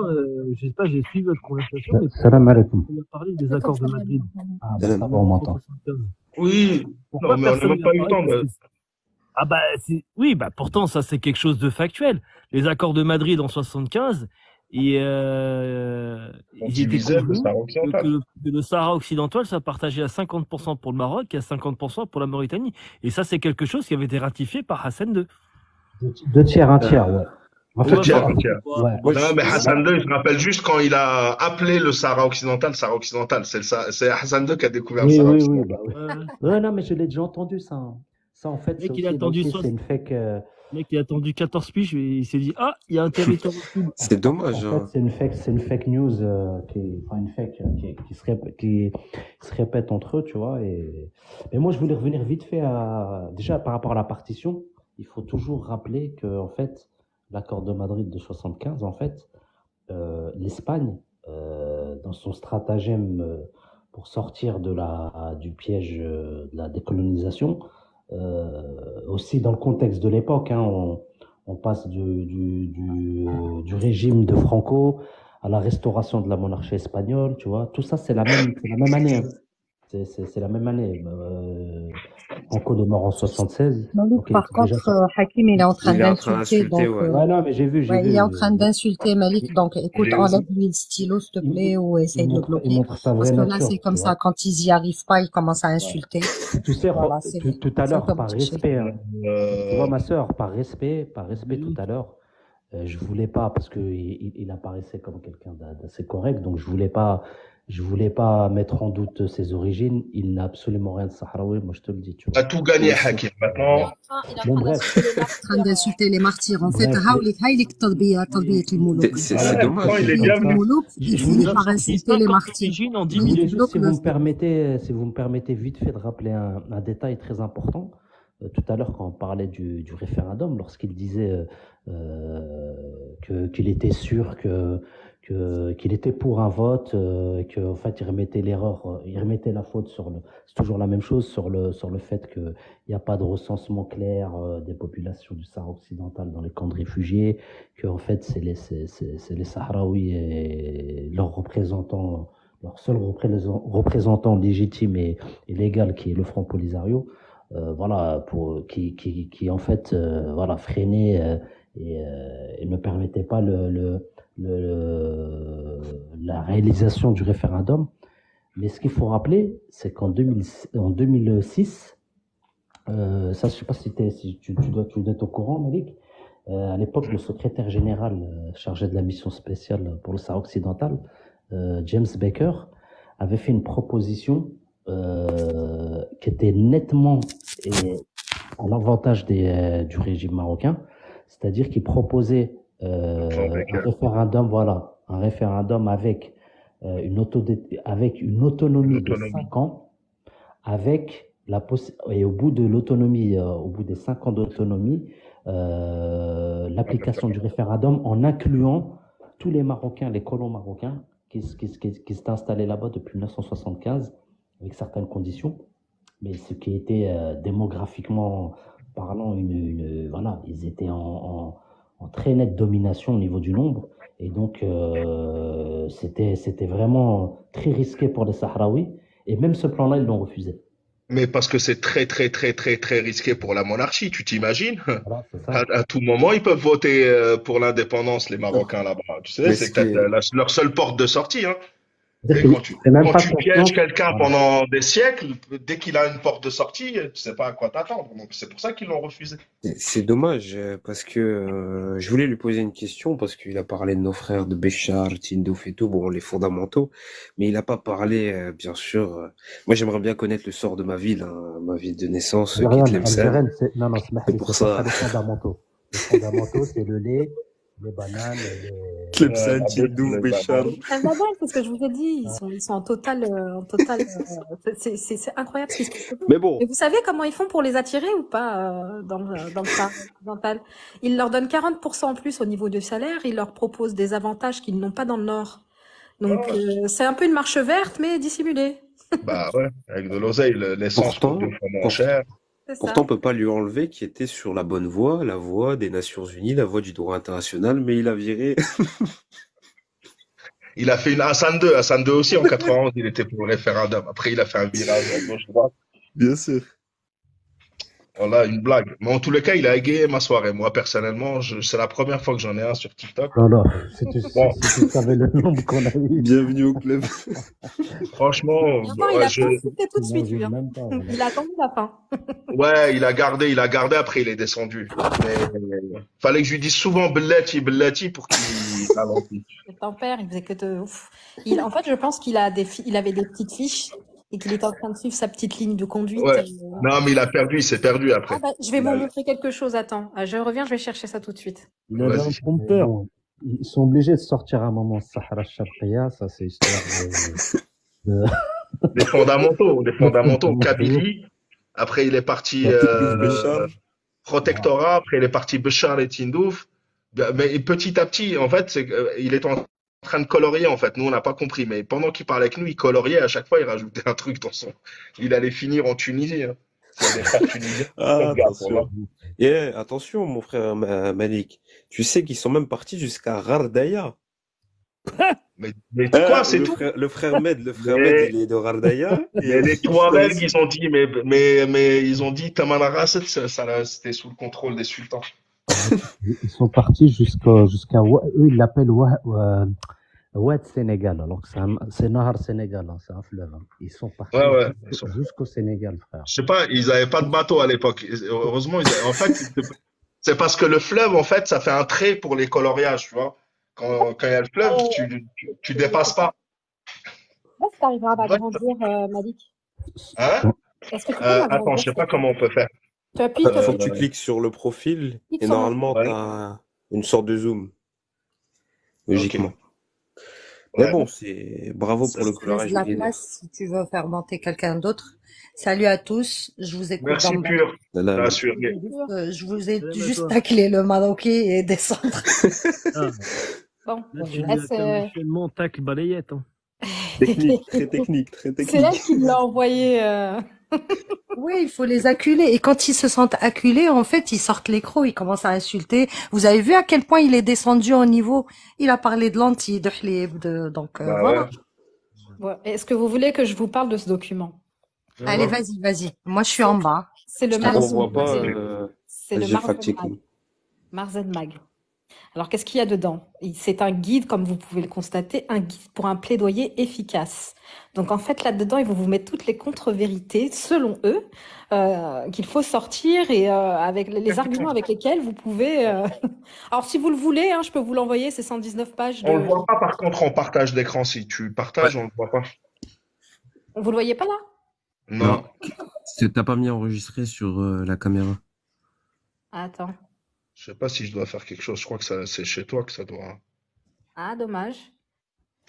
je sais pas, j'ai suivi votre conversation, mais Salam alaikum. on a parlé des accords de Madrid. Ah, bah, ça va, on m'entend. 1975. Oui, Pourquoi non, mais on n'a personne même n'a pas eu le parlé? temps Parce de. que ah bah oui, bah pourtant ça c'est quelque chose de factuel. Les accords de Madrid en 75, et On ils étaient divisait le convenus Sahara que occidental. le Sahara occidental ça partageait à 50% pour le Maroc et à 50% pour la Mauritanie. Et ça c'est quelque chose qui avait été ratifié par Hassan II. Deux tiers, un tiers, ouais. En fait, Deux tiers, un tiers. ouais. Moi, Non, je mais suis, Hassan II, je me rappelle juste quand il a appelé le Sahara occidental Sahara occidental. C'est Hassan II qui a découvert le Oui, Sahara oui, oui, occidental. bah oui. Ouais. Ouais, non, mais je l'ai déjà entendu, ça. Hein. Ça, en fait, Le mec c'est il a aussi, là attendu aussi, c'est une fake. le mec il a attendu 14 piges et il s'est dit ah il y a un territoire au sud. c'est En dommage, fait, hein. c'est une fake news enfin une fake qui se répète entre eux, tu vois. Mais moi, je voulais revenir vite fait déjà par rapport à la partition. Il faut toujours rappeler que, en fait, l'accord de Madrid de 75, en fait, l'Espagne, dans son stratagème pour sortir du piège de la décolonisation, aussi dans le contexte de l'époque, hein, on passe du régime de Franco à la restauration de la monarchie espagnole, tu vois. Tout ça, c'est la même année. Hein. C'est la même année. Franco est mort en 76. Malouk, Donc, il par était déjà contre, Hakim, il est en train Il est en train d'insulter, d'insulter, donc, ouais. Ouais, non, mais j'ai vu. ouais, il est en train d'insulter Malik, donc écoute, Il est- enlève-lui le stylo, s'il te plaît, ou essaye de le il bloquer. montre sa Parce vraie que là, nature, c'est comme tu ça, vois. quand ils y arrivent pas, ils commencent à insulter. Tu sais, Voilà, c'est tout à c'est l'heure, par automatique chez respect, hein, tu vois, Euh, ma sœur, par respect, tout à l'heure, je voulais pas, parce que il apparaissait comme quelqu'un d'assez correct, donc je voulais pas mettre en doute ses origines. Il n'a absolument rien de sahraoui, moi je te le dis, tu a vois. tout gagné, Moi aussi. Hakim. Maintenant, Il est en Bon, train bref, d'insulter les en train martyrs. d'insulter les martyrs. En fait, bref, هاوليك تربية الملوك. C'est voilà, maintenant, dommage. il est c'est تربية ça. bienvenu. الملوك, Je il je finit voulais, par Les insulter les 50 martyrs. origines en 10 je Donc, voulais minutes. juste, bloque le si vous me permettez vite fait de rappeler un détail très important. Tout à l'heure, quand on parlait du référendum, lorsqu'il disait qu'il était sûr qu'il était pour un vote, qu'en fait, il remettait il remettait la faute c'est toujours la même chose, sur le fait qu'il n'y a pas de recensement clair des populations du Sahara occidental dans les camps de réfugiés, que en fait, c'est les Sahraouis et leurs représentants, leur seul représentant légitime et légal qui est le Front Polisario, voilà, qui en fait, voilà, freinait et ne permettait pas la réalisation du référendum. Mais ce qu'il faut rappeler, c'est en 2006, ça, je sais pas si tu dois être au courant, Malik. À l'époque, le secrétaire général chargé de la mission spéciale pour le Sahara occidental, James Baker, avait fait une proposition qui était nettement à l'avantage du régime marocain, c'est-à-dire qu'il proposait un référendum, voilà, un référendum avec une autonomie de 5 ans, avec et au bout de l'autonomie, au bout des 5 ans d'autonomie, l'application du référendum en incluant tous les Marocains, les colons marocains qui s'étaient installés là-bas depuis 1975 avec certaines conditions, mais ce qui était démographiquement parlant, voilà, ils étaient en très nette domination au niveau du nombre, et donc c'était vraiment très risqué pour les Sahraouis, et même ce plan-là, ils l'ont refusé. Mais parce que c'est très, très, très, très, très risqué pour la monarchie, tu t'imagines? Voilà, c'est ça. À tout moment, ils peuvent voter pour l'indépendance, les Marocains là-bas. Tu sais, Mais c'est ce qui peut-être est, leur seule porte de sortie, hein. C'est-à-dire Et qu'ils n'ont même quand pas tu pièges conscience. quelqu'un Voilà. pendant des siècles, dès qu'il a une porte de sortie, tu sais pas à quoi t'attendre. Donc c'est pour ça qu'ils l'ont refusé. c'est dommage parce que je voulais lui poser une question parce qu'il a parlé de nos frères de Béchar, Tindouf et tout, bon, les fondamentaux, mais il n'a pas parlé, bien sûr. Moi, j'aimerais bien connaître le sort de ma ville, hein, ma ville de naissance, qui est Tlemcen. Algérienne, non, C'est pour c'est pas ça. les fondamentaux. Les fondamentaux, c'est le lait, les bananes, Tlemcen, La Tindouf, bête, Béchar. Ah bah ouais, c'est ce que je vous ai dit. Ils sont en total, c'est incroyable ce qui se passe. Mais bon, Mais vous savez comment ils font pour les attirer ou pas dans le Sahara occidental? Ils leur donnent 40% en plus au niveau du salaire. Ils leur proposent des avantages qu'ils n'ont pas dans le Nord. Donc c'est un peu une marche verte, mais dissimulée. Bah ouais, avec de l'oseille, l'essence coûte 2 fois moins cher. C'est ça. pourtant, on peut pas lui enlever qu'il était sur la bonne voie, la voie des Nations Unies, la voie du droit international, mais il a viré. Il a fait une Hassan II. Hassan II aussi, en 91, il était pour le référendum. Après, il a fait un virage à gauche-droite. Bien sûr. Voilà, une blague. Mais en tous les cas, il a égayé ma soirée. Moi, personnellement, c'est la première fois que j'en ai un sur TikTok. Alors, Bon, si tu savais le nombre qu'on a eu, Bienvenue au club. franchement, Non, il ouais, a pas cité tout de suite, lui. t'imagines Hein. même pas. Voilà. Il a attendu la fin. ouais, il a gardé, après il est descendu. Mais fallait que je lui dise souvent Bellati pour qu'il ralentisse. Le tempère, il faisait que de ouf. En fait, je pense qu'il il avait des petites fiches et qu'il était en train de suivre sa petite ligne de conduite. Ouais. Non, mais il s'est perdu Ah après. bah, je vais Il vous a- montrer quelque chose. Attends, je reviens, je vais chercher ça tout de suite. Il avait un Vas-y. Mais prompteur. bon, ils sont obligés de sortir à un moment Sahara Sharqiya, ça c'est histoire de... Des fondamentaux. Kabylie. Après, il est parti Tindouf, Béchar. Protectorat. Après, il est parti Béchar et Tindouf. Mais petit à petit, en fait, il est en train de colorier, en fait. Nous, on n'a pas compris. Mais pendant qu'il parlait avec nous, il coloriait. À chaque fois, il rajoutait un truc dans son. Il allait finir en Tunisie. Hein. C'est des frères tunisiens. Ah, Regarde, on attention. va. Et attention, mon frère Malik. Tu sais qu'ils sont même partis jusqu'à Rardaya. Mais quoi, c'est tout. Le frère Med, Mais- il est de Rardaya. Mais les Touaregs, ils ont dit, mais ils ont dit, Tamanrasset, c'était sous le contrôle des sultans. Ils sont partis jusqu'à eux ils l'appellent Oued Sénégal, alors que c'est Nahar Sénégal, hein, c'est un fleuve. Hein. Ils sont partis Ouais. jusqu'au Sénégal, frère. Je sais pas, ils avaient pas de bateau à l'époque. Heureusement, en fait, c'est parce que le fleuve, en fait, ça fait un trait pour les coloriages, tu vois. Quand il y a le fleuve, tu dépasses pas. Est-ce que tu arriveras à Ouais. grandir, Malik? Hein? Est-ce que tu peux Attends, m'agrandir, je sais s'il pas te plaît? comment on peut faire. Tu appuies, Faut que tu cliques sur le profil Clique et sur le- normalement Ouais. t'as une sorte de zoom. Logiquement. Ouais. Mais bon, c'est bravo pour le Je te laisse coloriage de la millénaire. place si tu veux faire monter quelqu'un d'autre. Salut à tous, je vous écoute Merci, dans le Pur. Là, Bien sûr. Je vous ai Salam à juste toi. taclé le Marocain et descendre. Ah, Bon, là, tu Ah, lui as c'est- comme enchaînement tacle balayette. Hein. Technique, très technique, très c'est elle technique. qui me l'a envoyé. Oui, il faut les acculer. Et quand ils se sentent acculés, en fait, ils sortent les crocs, ils commencent à insulter. Vous avez vu à quel point il est descendu au niveau. Il a parlé de lentilles, de hlib, donc Bah voilà. ouais. Ouais. Est-ce que vous voulez que je vous parle de ce document? Allez, vas-y. Moi, je suis en bas. C'est le Je te Ah, on laisse. voit pas. C'est le j'ai Marzen Mag. fact-checking. Marzen Mag. Alors, qu'est-ce qu'il y a dedans? C'est un guide, comme vous pouvez le constater, un guide pour un plaidoyer efficace. Donc, en fait, là-dedans, ils vont vous mettre toutes les contre-vérités, selon eux, qu'il faut sortir et avec les arguments avec lesquels vous pouvez... Alors, si vous le voulez, hein, je peux vous l'envoyer, c'est 119 pages. On le voit pas, par contre, en partage d'écran. Si tu partages, on le voit pas. Vous le voyez pas là? Non. T'as pas mis enregistré sur la caméra. Attends. Je sais pas si je dois faire quelque chose. Je crois que c'est chez toi que ça doit. Ah, dommage.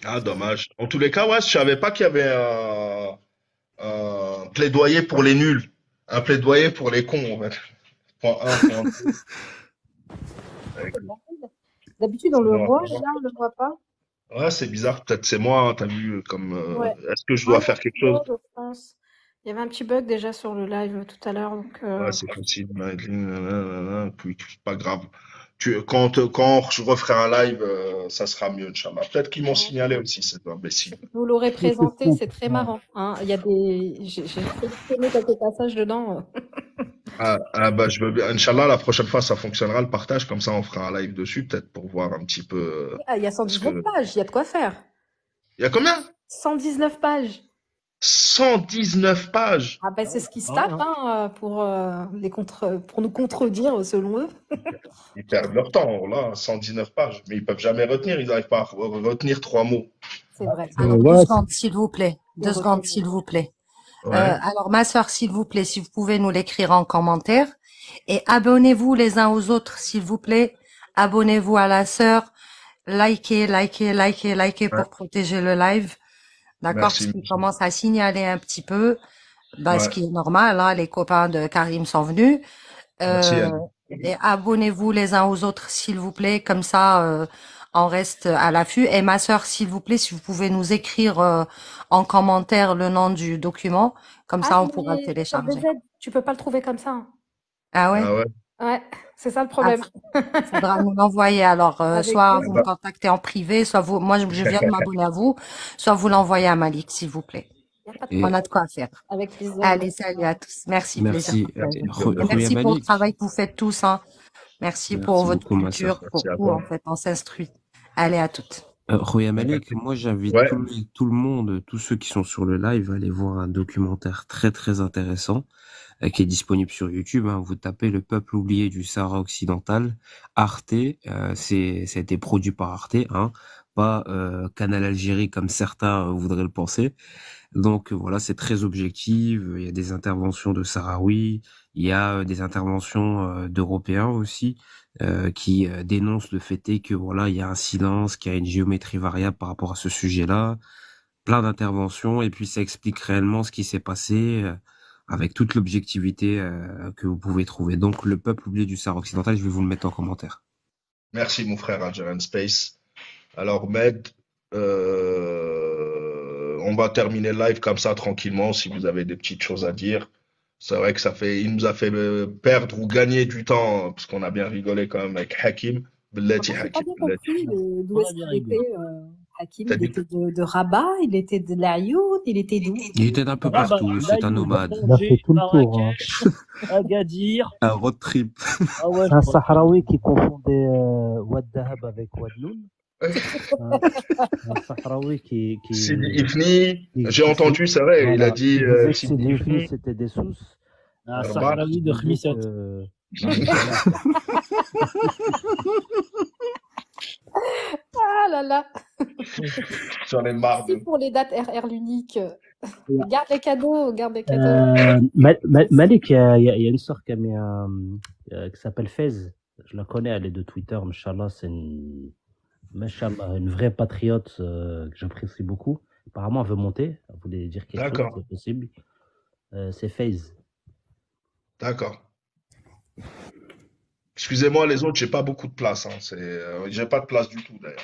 Ah, dommage. En tous les cas, ouais, je savais pas qu'il y avait un plaidoyer pour les nuls. Un plaidoyer pour les cons, en fait. Point 1, point 2. D'habitude, on le Non, voit, non. là, on le voit pas. Ouais, c'est bizarre. Peut-être c'est moi, t'as vu, comme. Ouais. Est-ce que je dois faire quelque chose? Je pense. Il y avait un petit bug déjà sur le live tout à l'heure, donc Ouais, c'est facile. Puis, pas grave. Quand je referai un live, ça sera mieux, Inch'Allah. Peut-être qu'ils m'ont signalé aussi, cet imbécile. vous l'aurez présenté, c'est très marrant. Hein. Il y a j'ai sélectionné quelques passages dedans. Bah, je veux bien. Inch'Allah, la prochaine fois, ça fonctionnera, le partage. Comme ça, on fera un live dessus, peut-être pour voir un petit peu. Ah, il y a 119 pages, il y a de quoi faire. Il y a combien? 119 pages. 119 pages. Ah ben c'est ce qui se tape pour nous contredire selon eux. Ils perdent leur temps, là, 119 pages. Mais ils peuvent jamais retenir, ils n'arrivent pas à retenir 3 mots. C'est vrai. Alors, ouais, 2 secondes, s'il vous plaît. 2 Ouais. secondes, s'il vous plaît. Ouais. Alors, ma sœur, s'il vous plaît, si vous pouvez nous l'écrire en commentaire. Et abonnez-vous les uns aux autres, s'il vous plaît, Abonnez-vous à la sœur. Likez, likez, likez, likez Ouais. pour protéger le live. D'accord? Parce Merci. qu'il commence à signaler un petit peu. Bah, ce Ouais. qui est normal, hein, les copains de Karim sont venus. Merci, Euh, Annie. et abonnez-vous les uns aux autres, s'il vous plaît. Comme ça, on reste à l'affût. Et ma sœur, s'il vous plaît, si vous pouvez nous écrire en commentaire le nom du document, comme ça, on pourra le mais sur télécharger. DZ, tu peux pas le trouver comme ça. Hein. Ah ouais? Ah ouais. Ouais, c'est ça le Ah, problème. faudra nous l'envoyer. Alors, Avec soit plaisir. vous me contactez en privé, soit vous, moi, je viens de m'abonner à vous, soit vous l'envoyez à Malik, s'il vous plaît. Y a pas de Et On problème. a de quoi faire. Avec plaisir. Allez, salut à tous. Merci, plaisir merci, partagé. Merci. Et Rouya merci pour le Malik. travail que vous faites tous, hein. Merci pour Merci votre beaucoup, ma culture, sœur. pour Merci à tout, en toi. fait, on s'instruit. Allez, à toutes. Rouya Malik, moi j'invite Ouais. tout le monde, tous ceux qui sont sur le live, à aller voir un documentaire très très intéressant qui est disponible sur YouTube. Hein. Vous tapez Le peuple oublié du Sahara occidental, Arte, ça a été produit par Arte, hein, pas Canal Algérie comme certains voudraient le penser. Donc voilà, c'est très objectif. Il y a des interventions de Sahraouis, il y a des interventions d'Européens aussi qui dénoncent le fait est que voilà, il y a un silence, qu'il y a une géométrie variable par rapport à ce sujet-là. Plein d'interventions et puis ça explique réellement ce qui s'est passé avec toute l'objectivité que vous pouvez trouver. Donc Le peuple oublié du Sahara occidental, je vais vous le mettre en commentaire. Merci, mon frère Algerian Space. Alors, Med, on va terminer le live comme ça tranquillement si vous avez des petites choses à dire. C'est vrai que il nous a fait perdre ou gagner du temps parce qu'on a bien rigolé quand même avec Hakim. Bellati J'ai pas Hakim, bien Bellati. compris d'où On est-ce a bien qu'il rigolé. était, Hakim. T'as Il dit était de Rabat, il était de l'Ayoud, il était d'où? Il était d'un peu Ah bah, partout, c'est un Lyon, nomade. Il a fait Tanger, tout le tour. Hein. Marrakech, Agadir. Un road trip. Ah ouais, Un je crois. Sahraoui qui confondait Wad Dahab avec Wad Noun. Un Sahraoui Sidi Ifni, qui- j'ai entendu, c'est vrai, il a voilà, dit qui disait que Sidi Sidi Ifni, Ifni, c'était des sous. Un Rabat. Sahraoui de Khmissat. Ah là là. J'en ai marre Merci de. pour les dates RR l'unique. Garde les cadeaux, garde les cadeaux. Malik, il y a une sœur qui a mis qui s'appelle Fez. Je la connais, elle est de Twitter. Machallah, c'est une vraie patriote que j'apprécie beaucoup. Apparemment, elle veut monter. Elle voulait dire quelque chose, D'accord, c'est possible. C'est Fez. d'accord. Excusez-moi les autres, j'ai pas beaucoup de place, hein. J'ai pas de place du tout d'ailleurs.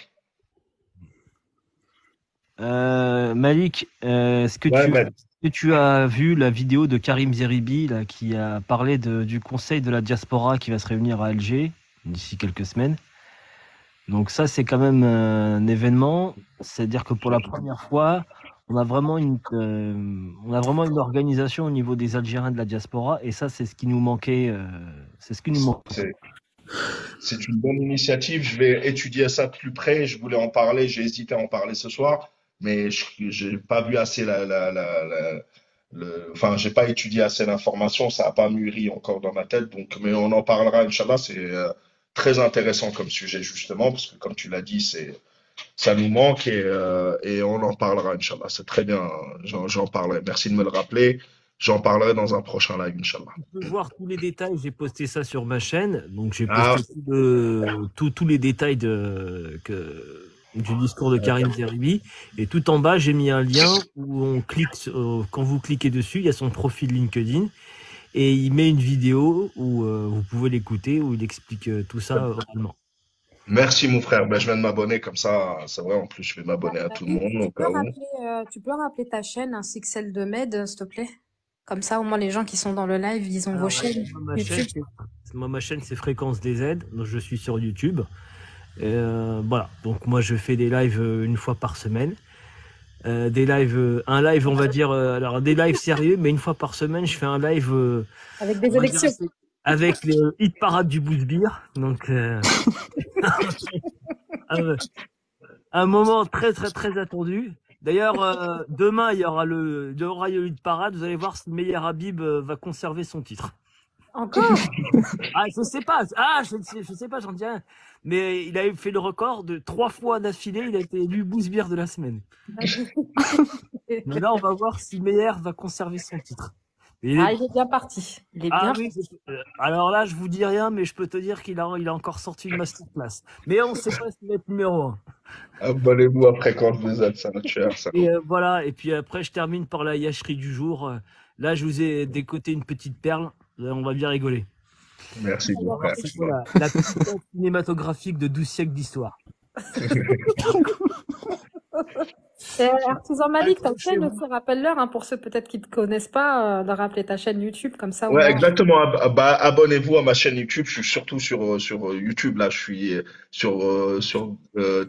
Malik, est-ce que Ouais, Med. tu as vu la vidéo de Karim Zeribi là, qui a parlé du conseil de la diaspora qui va se réunir à Alger d'ici quelques semaines? Donc ça, c'est quand même un événement. C'est-à-dire que pour la première fois, on a vraiment une organisation au niveau des Algériens de la diaspora. Et ça, c'est ce qui nous manquait. C'est ce qui nous manque. C'est une bonne initiative. Je vais étudier ça de plus près. Je voulais en parler. J'ai hésité à en parler ce soir, mais j'ai pas vu assez enfin, j'ai pas étudié assez d'informations. Ça a pas mûri encore dans ma tête. Donc, mais on en parlera, Inch'Allah. C'est très intéressant comme sujet, justement, parce que comme tu l'as dit, ça nous manque et on en parlera, Inch'Allah. C'est très bien. J'en parlerai. Merci de me le rappeler. J'en parlerai dans un prochain live, Inch'Allah. Tu peux voir tous les détails. J'ai posté ça sur ma chaîne. Donc, j'ai Ah, posté tous les détails du discours de Karim Zeribi. Et tout en bas, j'ai mis un lien où on clique, quand vous cliquez dessus, il y a son profil LinkedIn. Et il met une vidéo où vous pouvez l'écouter, où il explique tout ça oralement. merci, mon frère. Ben, je viens de m'abonner comme ça. C'est vrai, en plus, je vais m'abonner à tout le monde au cas où. Tu peux rappeler ta chaîne ainsi que celle de Med, s'il te plaît? Comme ça, au moins, les gens qui sont dans le live, ils ont vos chaînes. Ma chaîne, c'est Fréquence DZ. Donc, je suis sur YouTube. Voilà. Donc, moi, je fais des lives une fois par semaine. Un live, on va dire, alors des lives sérieux, mais une fois par semaine, je fais un live avec des élections. Avec les hit parades du Bouzbir. Donc, un moment très, très, très attendu. D'ailleurs, demain, il y aura le hit parade. Vous allez voir si Meyer Habib va conserver son titre. Encore? Ah, je sais pas. Je sais pas, j'en dis rien. Mais il a fait le record de 3 fois d'affilée. Il a été élu Bouzbir de la semaine. Mais là, on va voir si Meyer va conserver son titre. Il Ah, est... il est bien parti. Il est Ah bien oui, parti. alors là, je vous dis rien, mais je peux te dire il a encore sorti une masterclass. Mais on ne sait pas s'il va être numéro un. Abonnez-vous à Fréquence des aides, ça va te cher, ça. Et voilà, et puis après, je termine par la yasherie du jour. Là, je vous ai décoté une petite perle. Là, on va bien rigoler. Merci, mon Alors, frère. c'est quoi la puissance cinématographique de 12 siècles d'histoire. Artisan Malik, ta chaîne aussi, rappelle-leur, hein, pour ceux peut-être qui ne te connaissent pas, de rappeler ta chaîne YouTube, comme ça au Ouais, moins. exactement. Bah, abonnez-vous à ma chaîne YouTube. Je suis surtout sur YouTube. Là, je suis sur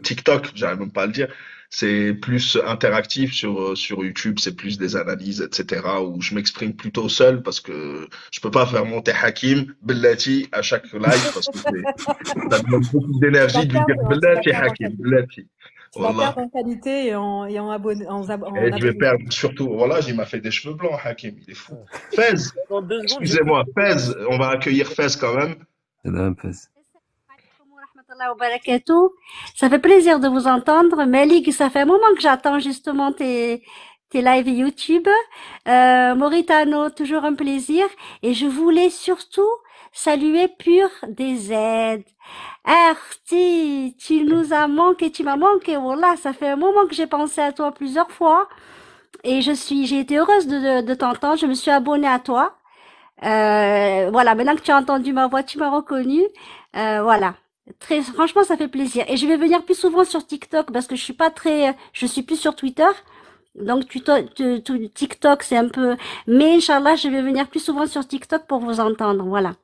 TikTok. J'arrive même pas à le dire. C'est plus interactif sur YouTube. C'est plus des analyses, etc. Où je m'exprime plutôt seul parce que je peux pas faire monter Hakim Bellati à chaque live parce que ça demande beaucoup Tu vas d'énergie de lui dire perdre, tu vas Bellati perdre en Hakim qualité. Bellati. Tu vas Wallah. perdre en qualité et en Et je vais abonné. perdre surtout. Voilà, il m'a fait des cheveux blancs, Hakim. Il est fou. Fez, Dans 2 secondes, j'ai excusez-moi, Fez, on va accueillir Fez quand même. Ça fait plaisir de vous entendre. Malik, ça fait un moment que j'attends justement tes lives YouTube. Mauritano, toujours un plaisir. Et je voulais surtout saluer Pur des aides. Arti, tu nous as manqué, tu m'as manqué. Voilà, ça fait un moment que j'ai pensé à toi plusieurs fois. Et j'ai été heureuse de t'entendre. Je me suis abonnée à toi. Voilà, maintenant que tu as entendu ma voix, tu m'as reconnue. Voilà. Franchement, ça fait plaisir. Et je vais venir plus souvent sur TikTok parce que je suis plus sur Twitter. Donc, TikTok, c'est un peu, mais Inch'Allah, je vais venir plus souvent sur TikTok pour vous entendre. Voilà.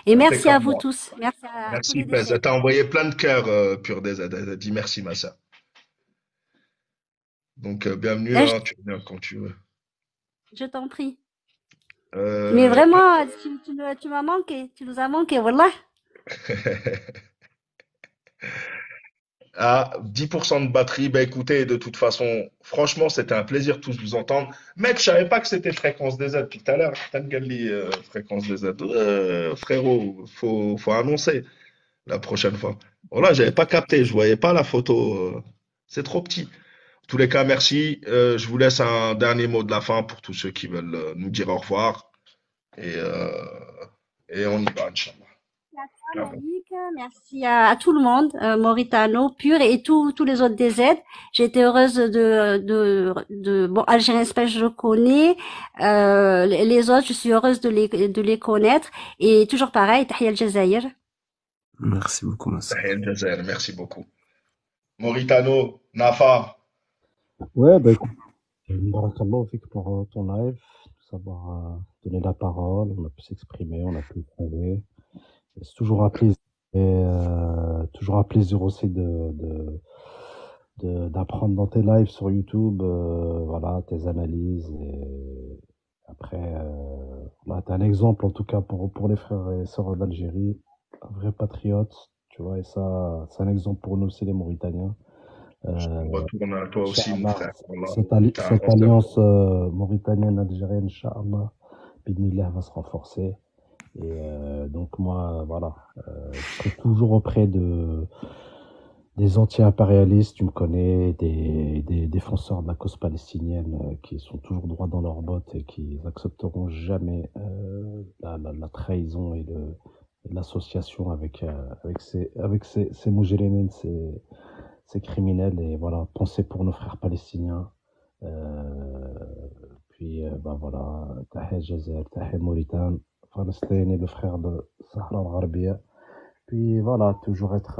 Et Fais merci à comme vous moi. tous. Merci à tous Merci, les Fez. déchets. Elle t'a envoyé plein de cœurs, Pure des aides. Elle a dit merci, ma sœur. Donc, bienvenue, Là, hein, tu viens quand tu veux. je t'en prie. Mais Euh, vraiment, tu m'as manqué. Tu nous as manqué. Voilà. à 10% de batterie, bah écoutez, de toute façon, franchement, c'était un plaisir de tous vous entendre. Mec, je savais pas que c'était Fréquence des aides tout à l'heure. Tangali, Fréquence des aides. Frérot, faut annoncer la prochaine fois. Voilà, j'avais pas capté, je voyais pas la photo. C'est trop petit. En tous les cas, merci. Je vous laisse un dernier mot de la fin pour tous ceux qui veulent nous dire au revoir. Et, euh, et on y va, Inch'Allah. Merci à Malik, merci à tout le monde, Mauritano, Pur et tous les autres des aides. J'ai été heureuse bon, Algérien Space, je connais, les autres, je suis heureuse de les connaître. Et toujours pareil, Tahia al-Jazair. Merci beaucoup, ma sœur. Tahia El Jazair, merci beaucoup. Mauritano, Nafa. Ouais, bah écoute, barakallah fik pour ton live, savoir donner la parole, on a pu s'exprimer, on a pu trouver. C'est toujours un plaisir. Et toujours un plaisir aussi d'apprendre dans tes lives sur YouTube, voilà, tes analyses. Et après, voilà, t'es un exemple en tout cas pour les frères et sœurs d'Algérie, un vrai patriote, tu vois, et ça, c'est un exemple pour nous aussi les Mauritaniens. Je te retourne à toi aussi, mon Inch'Allah, frère. Wallah, t'es un cette grand homme. alliance mauritanienne-algérienne, Inch'Allah, Bidnillah va se renforcer. Et donc moi, voilà, je serai toujours auprès des anti-impérialistes, tu me connais, des défenseurs de la cause palestinienne qui sont toujours droits dans leurs bottes et qui n'accepteront jamais la trahison et l'association avec ces moujrimines, ces criminels. Et voilà, pensez pour nos frères palestiniens. Puis, ben voilà, Tahel Jazer, Tahel Mauritane, Palestine et le frère de Sahara al-Gharbia. Puis voilà, toujours être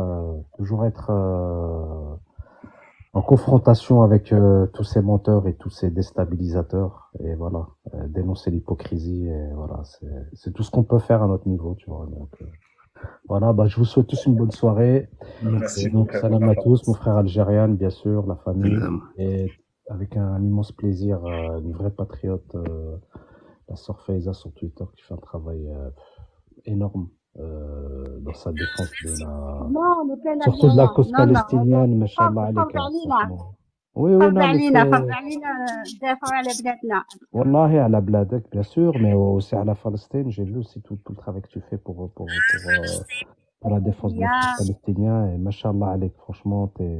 en confrontation avec tous ces menteurs et tous ces déstabilisateurs. Et voilà, dénoncer l'hypocrisie. Et voilà, c'est tout ce qu'on peut faire à notre niveau, tu vois. Donc, voilà, bah, je vous souhaite tous une bonne soirée. Merci, Et mon donc, frère. salam à tous, mon frère algérien, bien sûr, la famille. Salam. Et avec un immense plaisir, une vraie patriote, la sœur Faiza sur Twitter, qui fait un travail énorme dans sa défense de Non, on est plein surtout de la d'Algériens. cause Non, non, palestinienne, mashallah فرض عليك, علينا franchement. Oui, oui, non, mais فرض c'est علينا ندافعوا على بلادنا. Wallahi à la Bladek, bien sûr, mais aussi à la Palestine. J'ai vu aussi tout le travail que tu fais pour la défense de la cause يا palestinienne. Et mashallah عليك, franchement, t'es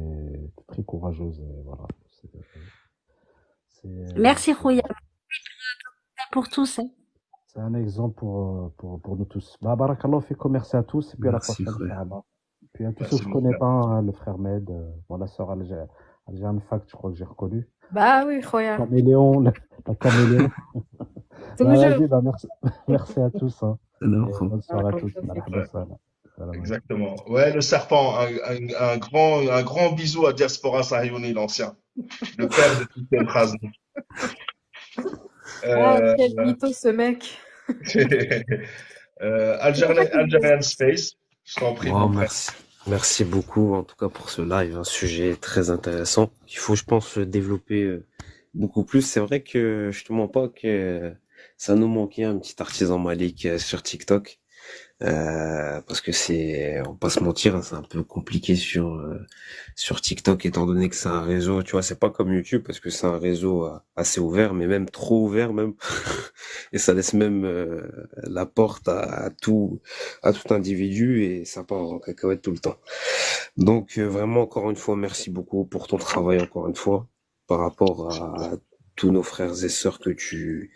très courageuse. Et voilà. C'est, Merci Khouya pour tous. Hein. c'est un exemple pour nous tous. Bah, barakallahu fikum, merci à tous, et puis à la Merci, prochaine, frère. Inch'Allah. Puis tous ceux Merci, que je mon connais frère. pas, hein, le frère Med, bon, la sœur Algérienne Fact, je crois que j'ai reconnu. Bah oui, Khoya. Caméléon, la caméléon. Bah, Toujours. vas-y, bah, merci à tous, hein. Non, Et bonne soirée à tous. Marhaba Ouais, salam. Salam alaikum. exactement. Ouais, le serpent, un grand bisou à Diaspora Sahyouni, l'ancien, le père de toutes les phrases. Ah, Euh, quel mytho ce mec. Algerian Space, je t'en prie, Wow, mon frère. merci. Merci beaucoup, en tout cas, pour ce live. Un sujet très intéressant. Il faut, je pense, développer beaucoup plus. C'est vrai que je te mens pas que ça nous manquait un petit artisan Malik sur TikTok. Parce que on va pas se mentir, hein, c'est un peu compliqué sur TikTok, étant donné que c'est un réseau, tu vois, c'est pas comme YouTube, parce que c'est un réseau assez ouvert, mais même trop ouvert même, et ça laisse même la porte à tout individu, et ça part en cacahuète tout le temps. Donc vraiment, encore une fois, merci beaucoup pour ton travail, encore une fois, par rapport à tous nos frères et sœurs que tu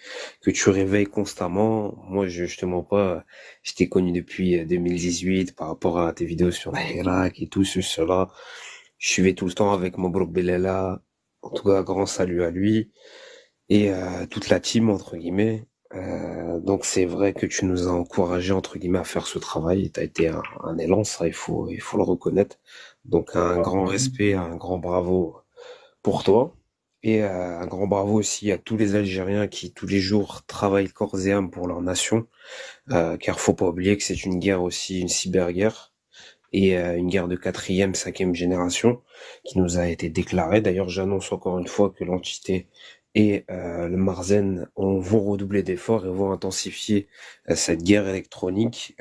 réveilles constamment. Moi, je te mens pas, je t'ai connu depuis 2018 par rapport à tes vidéos sur l'Irak et tout cela. Je suivais tout le temps avec Mabrouk Belela. En tout cas, grand salut à lui et toute la team entre guillemets. Donc c'est vrai que tu nous as encouragé entre guillemets à faire ce travail. T'as été un élan, ça il faut le reconnaître. Donc un grand respect, un grand bravo pour toi. Et un grand bravo aussi à tous les Algériens qui tous les jours travaillent corps et âme pour leur nation, car faut pas oublier que c'est une guerre aussi, une cyberguerre, et une guerre de quatrième, cinquième génération qui nous a été déclarée. D'ailleurs, j'annonce encore une fois que l'entité et le Marzen vont redoubler d'efforts et vont intensifier cette guerre électronique,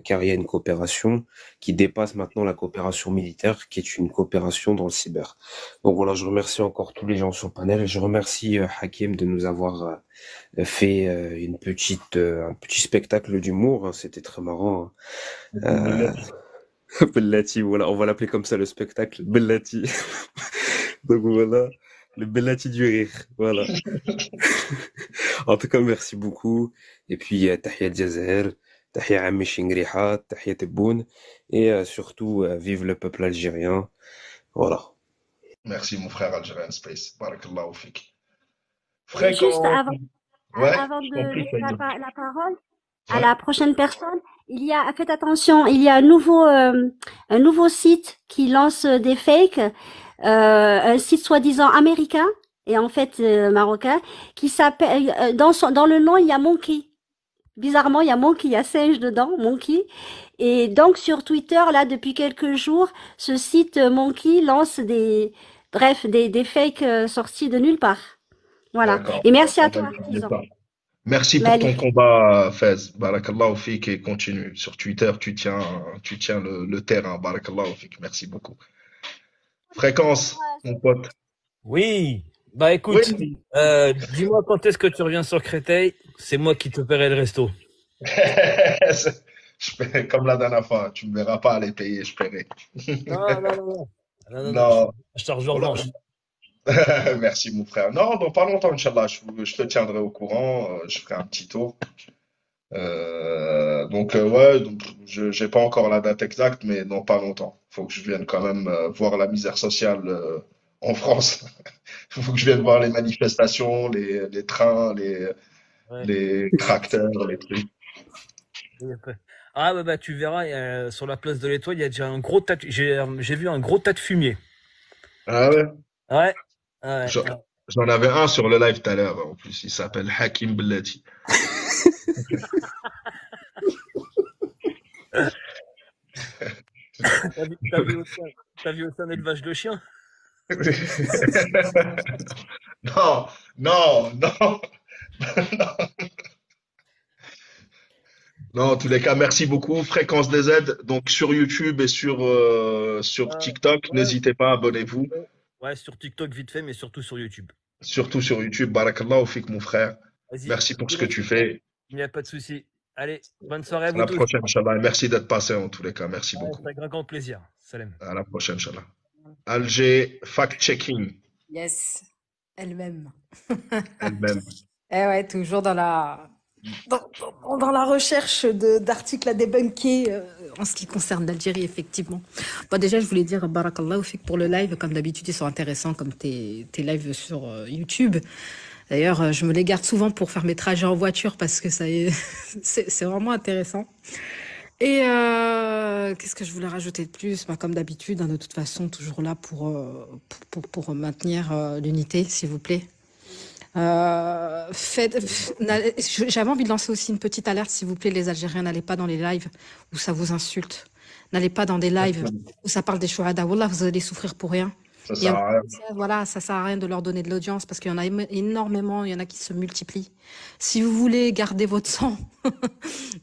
car il y a une coopération qui dépasse maintenant la coopération militaire, qui est une coopération dans le cyber. Donc voilà, je remercie encore tous les gens sur le panel et je remercie Hakim de nous avoir fait un petit spectacle d'humour. Hein. C'était très marrant. Hein. Bellati, voilà, on va l'appeler comme ça le spectacle, Bellati. Donc voilà, le Bellati du rire, voilà. En tout cas, merci beaucoup. Et puis, Tahia Djazair, Tahia Ammi Chingriha, Tahia Tebboune, et surtout, vive le peuple algérien. Voilà. Merci, mon frère Algerian Space. Barakallahu fik. Juste Ouais, avant je de t'en prie, laisser Fayda. la parole à Ouais. la prochaine personne, faites attention, il y a un nouveau site qui lance des fakes, un site soi-disant américain et en fait marocain, qui s'appelle dans le nom il y a Monkey. Bizarrement, il y a Monkey, il y a singe dedans, Monkey. Et donc sur Twitter, là, depuis quelques jours, ce site Monkey lance des fakes sortis de nulle part. Voilà. D'accord. Et merci On à va toi, étudier Artisan. ça. Merci pour ton Malik. combat, Fez. Barakallahu fik et continue. Sur Twitter, tu tiens le terrain. Barakallahu fik. Merci beaucoup. Fréquence, mon pote. Oui. Bah écoute, Oui. dis-moi quand est-ce que tu reviens sur Créteil, c'est moi qui te paierai le resto. Je paierai comme la dernière fois. Tu me verras pas aller payer, je paierai. Non. Je te rejoins en revanche. Merci, mon frère. Non, dans pas longtemps, Inch'Allah, je te tiendrai au courant. Je ferai un petit tour. Ouais, donc j'ai pas encore la date exacte, mais dans pas longtemps. Faut que je vienne quand même voir la misère sociale en France. Faut que je vienne voir les manifestations, les trains, les tracteurs, les trucs. Ah bah tu verras, sur la place de l'Étoile, il y a déjà un gros tas j'ai vu un gros tas de fumier. Ah ouais? Ouais. J'en avais un sur le live tout à l'heure, en plus. Il s'appelle Hakim Bellati. T'as vu aussi un élevage de chiens? Non. Non, en tous les cas, merci beaucoup. Fréquence des aides, donc sur YouTube et sur TikTok. N'hésitez pas, abonnez-vous. Ouais, sur TikTok vite fait, mais surtout sur YouTube. Surtout sur YouTube. Barakallahu fik, mon frère. Merci pour ce que tu fais. Il n'y a pas de souci. Allez, bonne soirée à vous À la tous. prochaine, Inch'Allah. Merci d'être passé en tous les cas. Merci beaucoup. C'est un grand plaisir. Salam. À la prochaine, Inch'Allah. Alger Fact-Checking. Yes, elle-même. Elle-même. Eh ouais, toujours dans la Dans la recherche d'articles à débunker en ce qui concerne l'Algérie, effectivement. Bon, déjà, je voulais dire barakallahu fik pour le live. Comme d'habitude, ils sont intéressants comme tes lives sur YouTube. D'ailleurs, je me les garde souvent pour faire mes trajets en voiture parce que ça est, c'est vraiment intéressant. Et qu'est-ce que je voulais rajouter de plus? Bah, comme d'habitude, hein, de toute façon, toujours là pour maintenir l'unité, s'il vous plaît. J'avais envie de lancer aussi une petite alerte, s'il vous plaît, les Algériens, n'allez pas dans les lives où ça vous insulte. N'allez pas dans des lives où ça parle des chouhada. Wallah, vous allez souffrir pour rien. Ça sert à rien. Voilà, ça sert à rien de leur donner de l'audience parce qu'il y en a énormément, il y en a qui se multiplient. Si vous voulez garder votre sang,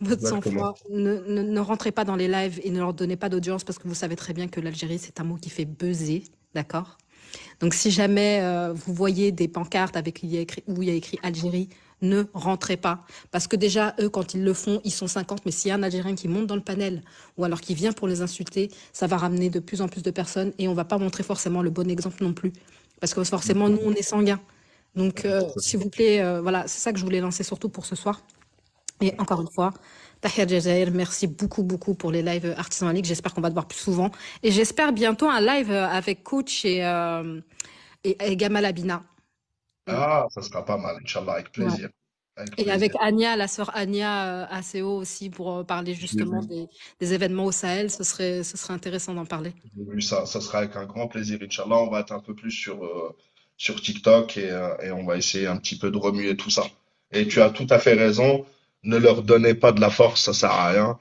votre sang-froid, ne rentrez pas dans les lives et ne leur donnez pas d'audience parce que vous savez très bien que l'Algérie, c'est un mot qui fait buzzer, d'accord? Donc, si jamais vous voyez des pancartes où il y a écrit Algérie, ne rentrez pas. Parce que déjà, eux, quand ils le font, ils sont 50. Mais s'il y a un Algérien qui monte dans le panel ou alors qui vient pour les insulter, ça va ramener de plus en plus de personnes et on va pas montrer forcément le bon exemple non plus. Parce que forcément, nous, on est sanguins. Donc, s'il vous plaît, voilà, c'est ça que je voulais lancer surtout pour ce soir. Et encore une fois, Tahir Jazair, merci beaucoup, beaucoup pour les lives Artisan League. J'espère qu'on va te voir plus souvent. Et j'espère bientôt un live avec Coach et Gamal Abina. Ah, ça sera pas mal, Inch'Allah, avec plaisir. Ouais. Et avec Ania, la sœur Ania ACO aussi, pour parler justement des événements au Sahel. Ce serait intéressant d'en parler. Oui, ça sera avec un grand plaisir, Inch'Allah. On va être un peu plus sur TikTok et on va essayer un petit peu de remuer tout ça. Et tu as tout à fait raison. Ne leur donnez pas de la force, ça sert à rien.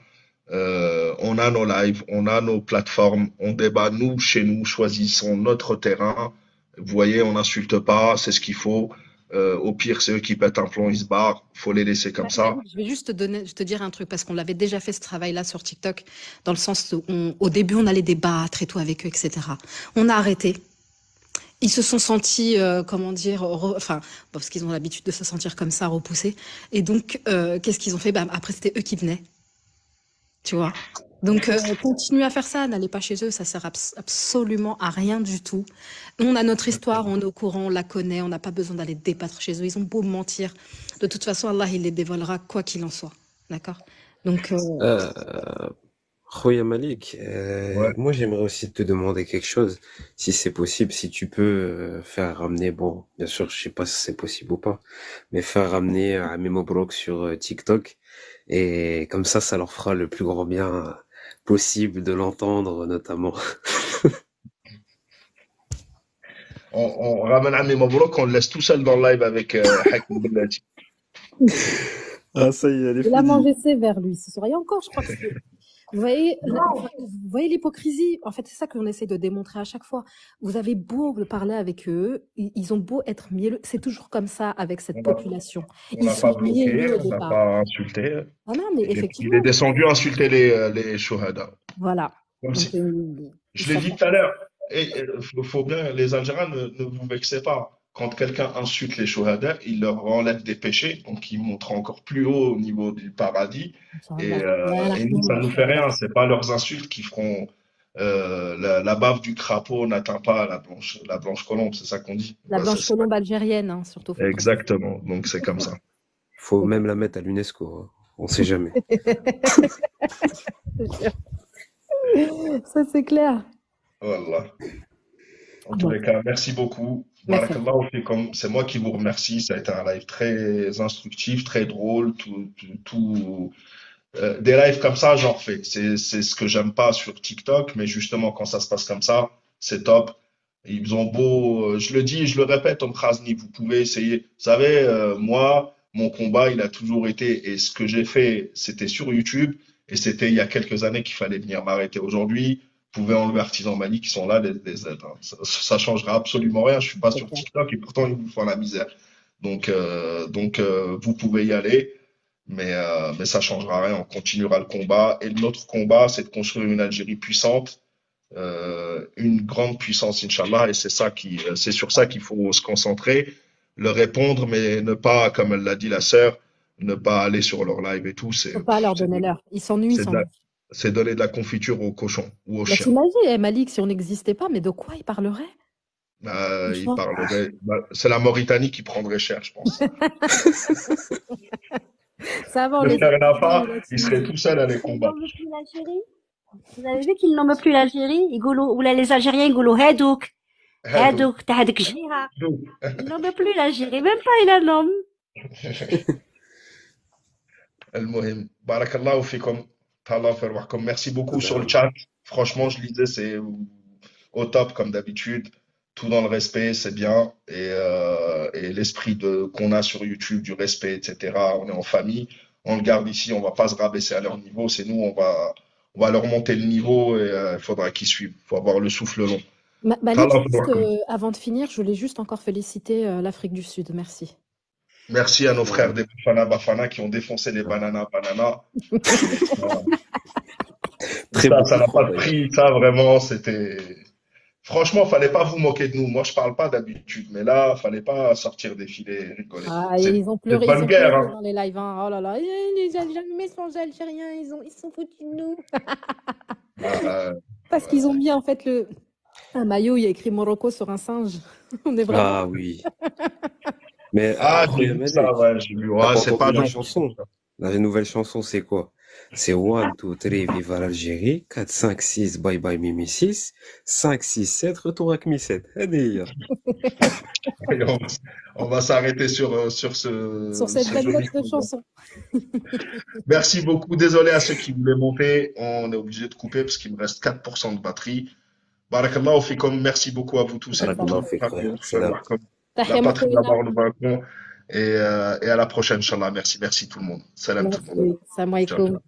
On a nos lives, on a nos plateformes, on débat nous, chez nous, choisissons notre terrain. Vous voyez, on n'insulte pas, c'est ce qu'il faut. Au pire, c'est eux qui pètent un plomb, ils se barrent. Faut les laisser comme ça. Je vais juste te dire un truc, parce qu'on l'avait déjà fait ce travail-là sur TikTok, dans le sens où au début, on allait débattre et tout avec eux, etc. On a arrêté. Ils se sont sentis, comment dire, parce qu'ils ont l'habitude de se sentir comme ça, repoussés. Et donc, qu'est-ce qu'ils ont fait? Après, c'était eux qui venaient. Tu vois? Donc, continuez à faire ça, n'allez pas chez eux, ça sert absolument à rien du tout. On a notre histoire, on est au courant, on la connaît, on n'a pas besoin d'aller débattre chez eux. Ils ont beau mentir. De toute façon, Allah, il les dévoilera quoi qu'il en soit. D'accord? Donc, Khoya Malik, moi j'aimerais aussi te demander quelque chose, si c'est possible, si tu peux faire ramener, bon, bien sûr, je sais pas si c'est possible ou pas, mais faire ramener Ami Mobrouk sur TikTok, et comme ça leur fera le plus grand bien possible de l'entendre, notamment. On ramène Ami Mobrouk, on le laisse tout seul dans le live avec Hakim Bellati. Ah, ça y est, elle est il a finie. mangé sévère, lui. Ce soir. Et encore, je crois que c'est... Vous voyez l'hypocrisie? En fait, c'est ça qu'on essaie de démontrer à chaque fois. Vous avez beau parler avec eux, ils ont beau être mielleux. C'est toujours comme ça avec cette population. On n'a pas bloqué, on n'a pas insulté. Ah non, mais effectivement. Il est descendu insulter les shuhada. Voilà. Comme Donc, si... Je l'ai dit tout à l'heure. Et faut bien, les Algériens, ne vous vexez pas. Quand quelqu'un insulte les shuhada, il leur enlève des péchés, donc ils montent encore plus haut au niveau du paradis. Et nous, ça nous fait rien. C'est pas leurs insultes qui feront la bave du crapaud n'atteint pas la blanche colombe, c'est ça qu'on dit. La blanche colombe algérienne, hein, surtout. Exactement. Donc c'est comme ça. Faut même la mettre à l'UNESCO. Hein. On sait jamais. Ça c'est clair. Voilà. En tous les cas, merci beaucoup. C'est moi qui vous remercie. Ça a été un live très instructif, très drôle. Des lives comme ça, j'en refais. C'est ce que j'aime pas sur TikTok, mais justement, quand ça se passe comme ça, c'est top. Ils ont beau, je le dis et je le répète, Om Khazni, vous pouvez essayer. Vous savez, moi, mon combat, il a toujours été, et ce que j'ai fait, c'était sur YouTube, et c'était il y a quelques années qu'il fallait venir m'arrêter. Aujourd'hui, vous pouvez enlever Artisan Mali qui sont là, les aides. Hein. Ça changera absolument rien. Je suis pas sur TikTok et pourtant ils vous font la misère. Donc, vous pouvez y aller, mais ça changera rien. On continuera le combat. Et notre combat, c'est de construire une Algérie puissante, une grande puissance, Inch'Allah. Et c'est sur ça qu'il faut se concentrer, leur répondre, mais ne pas, comme elle l'a dit la sœur, ne pas aller sur leur live et tout. Faut pas leur donner l'heure. Ils s'ennuient. C'est donner de la confiture aux cochons ou aux chiens. T'imagines, Malik, si on n'existait pas, mais de quoi il parlerait? Il parlerait. C'est la Mauritanie qui prendrait cher, je pense. Ça va, on Le les frère a pas Nafa, vus, il serait tout seul à les Qu'ils combattre. nomment plus l'Algérie? Vous avez vu qu'ils nomment plus l'Algérie? Ou là, les Algériens, ils disent Hadouk, هادو Hadouk, t'as Hadouk Jira. هادو. Ils nomment plus l'Algérie, même pas ils la nomment. المهم بارك الله فيكم تهلاو في رواحكم. Merci beaucoup sur le chat. Franchement, je lisais, c'est au top comme d'habitude. Tout dans le respect, c'est bien. Et l'esprit qu'on a sur YouTube, du respect, etc. On est en famille. On le garde ici. On va pas se rabaisser à leur niveau. C'est nous, on va leur monter le niveau et il faudra qu'ils suivent. Il faut avoir le souffle long. Malik, تهلاو في juste, رواحكم. avant de finir, je voulais juste encore féliciter l'Afrique du Sud. Merci. Merci à nos frères des Bafana qui ont défoncé les Banana. Très Ça beau n'a coup pas de franc, prix. Ça, vraiment, c'était. Franchement, fallait pas vous moquer de nous. Moi, je parle pas d'habitude, mais là, fallait pas sortir des filets et rigoler. Ah, C'est ils ont de pleuré, bonne guerre, hein. dans les lives. Hein. Oh là là, les Algériens, mais sans Algériens, ils sont foutus de nous. Parce qu'ils ont mis en fait un maillot, il y a écrit Morocco sur un singe. On est vraiment. Ah oui. Mais J'ai vu ça, ouais, j'ai vu. Ouais, t'as c'est entendu pas la gentil. chanson? La nouvelle chanson, c'est quoi? C'est 1, 2, 3, vive l'Algérie. 4, 5, 6, bye bye Mimi 6. 5, 6, 7, retour avec Mi 7. Allez. Et on va s'arrêter sur Sur ce cette belle joli note de coup. chanson. Merci beaucoup. Désolé à ceux qui voulaient monter. On est obligé de couper parce qu'il me reste 4% de batterie. Barakallahu fikum. Merci beaucoup à vous tous et Barakallahu toutes. fik, frère. La Salam. patrie d'abord, nous vaincrons. Et à la prochaine, Inch'Allah. Merci tout le monde. Salam tout le monde. Merci. Salam alaikum. Ciao.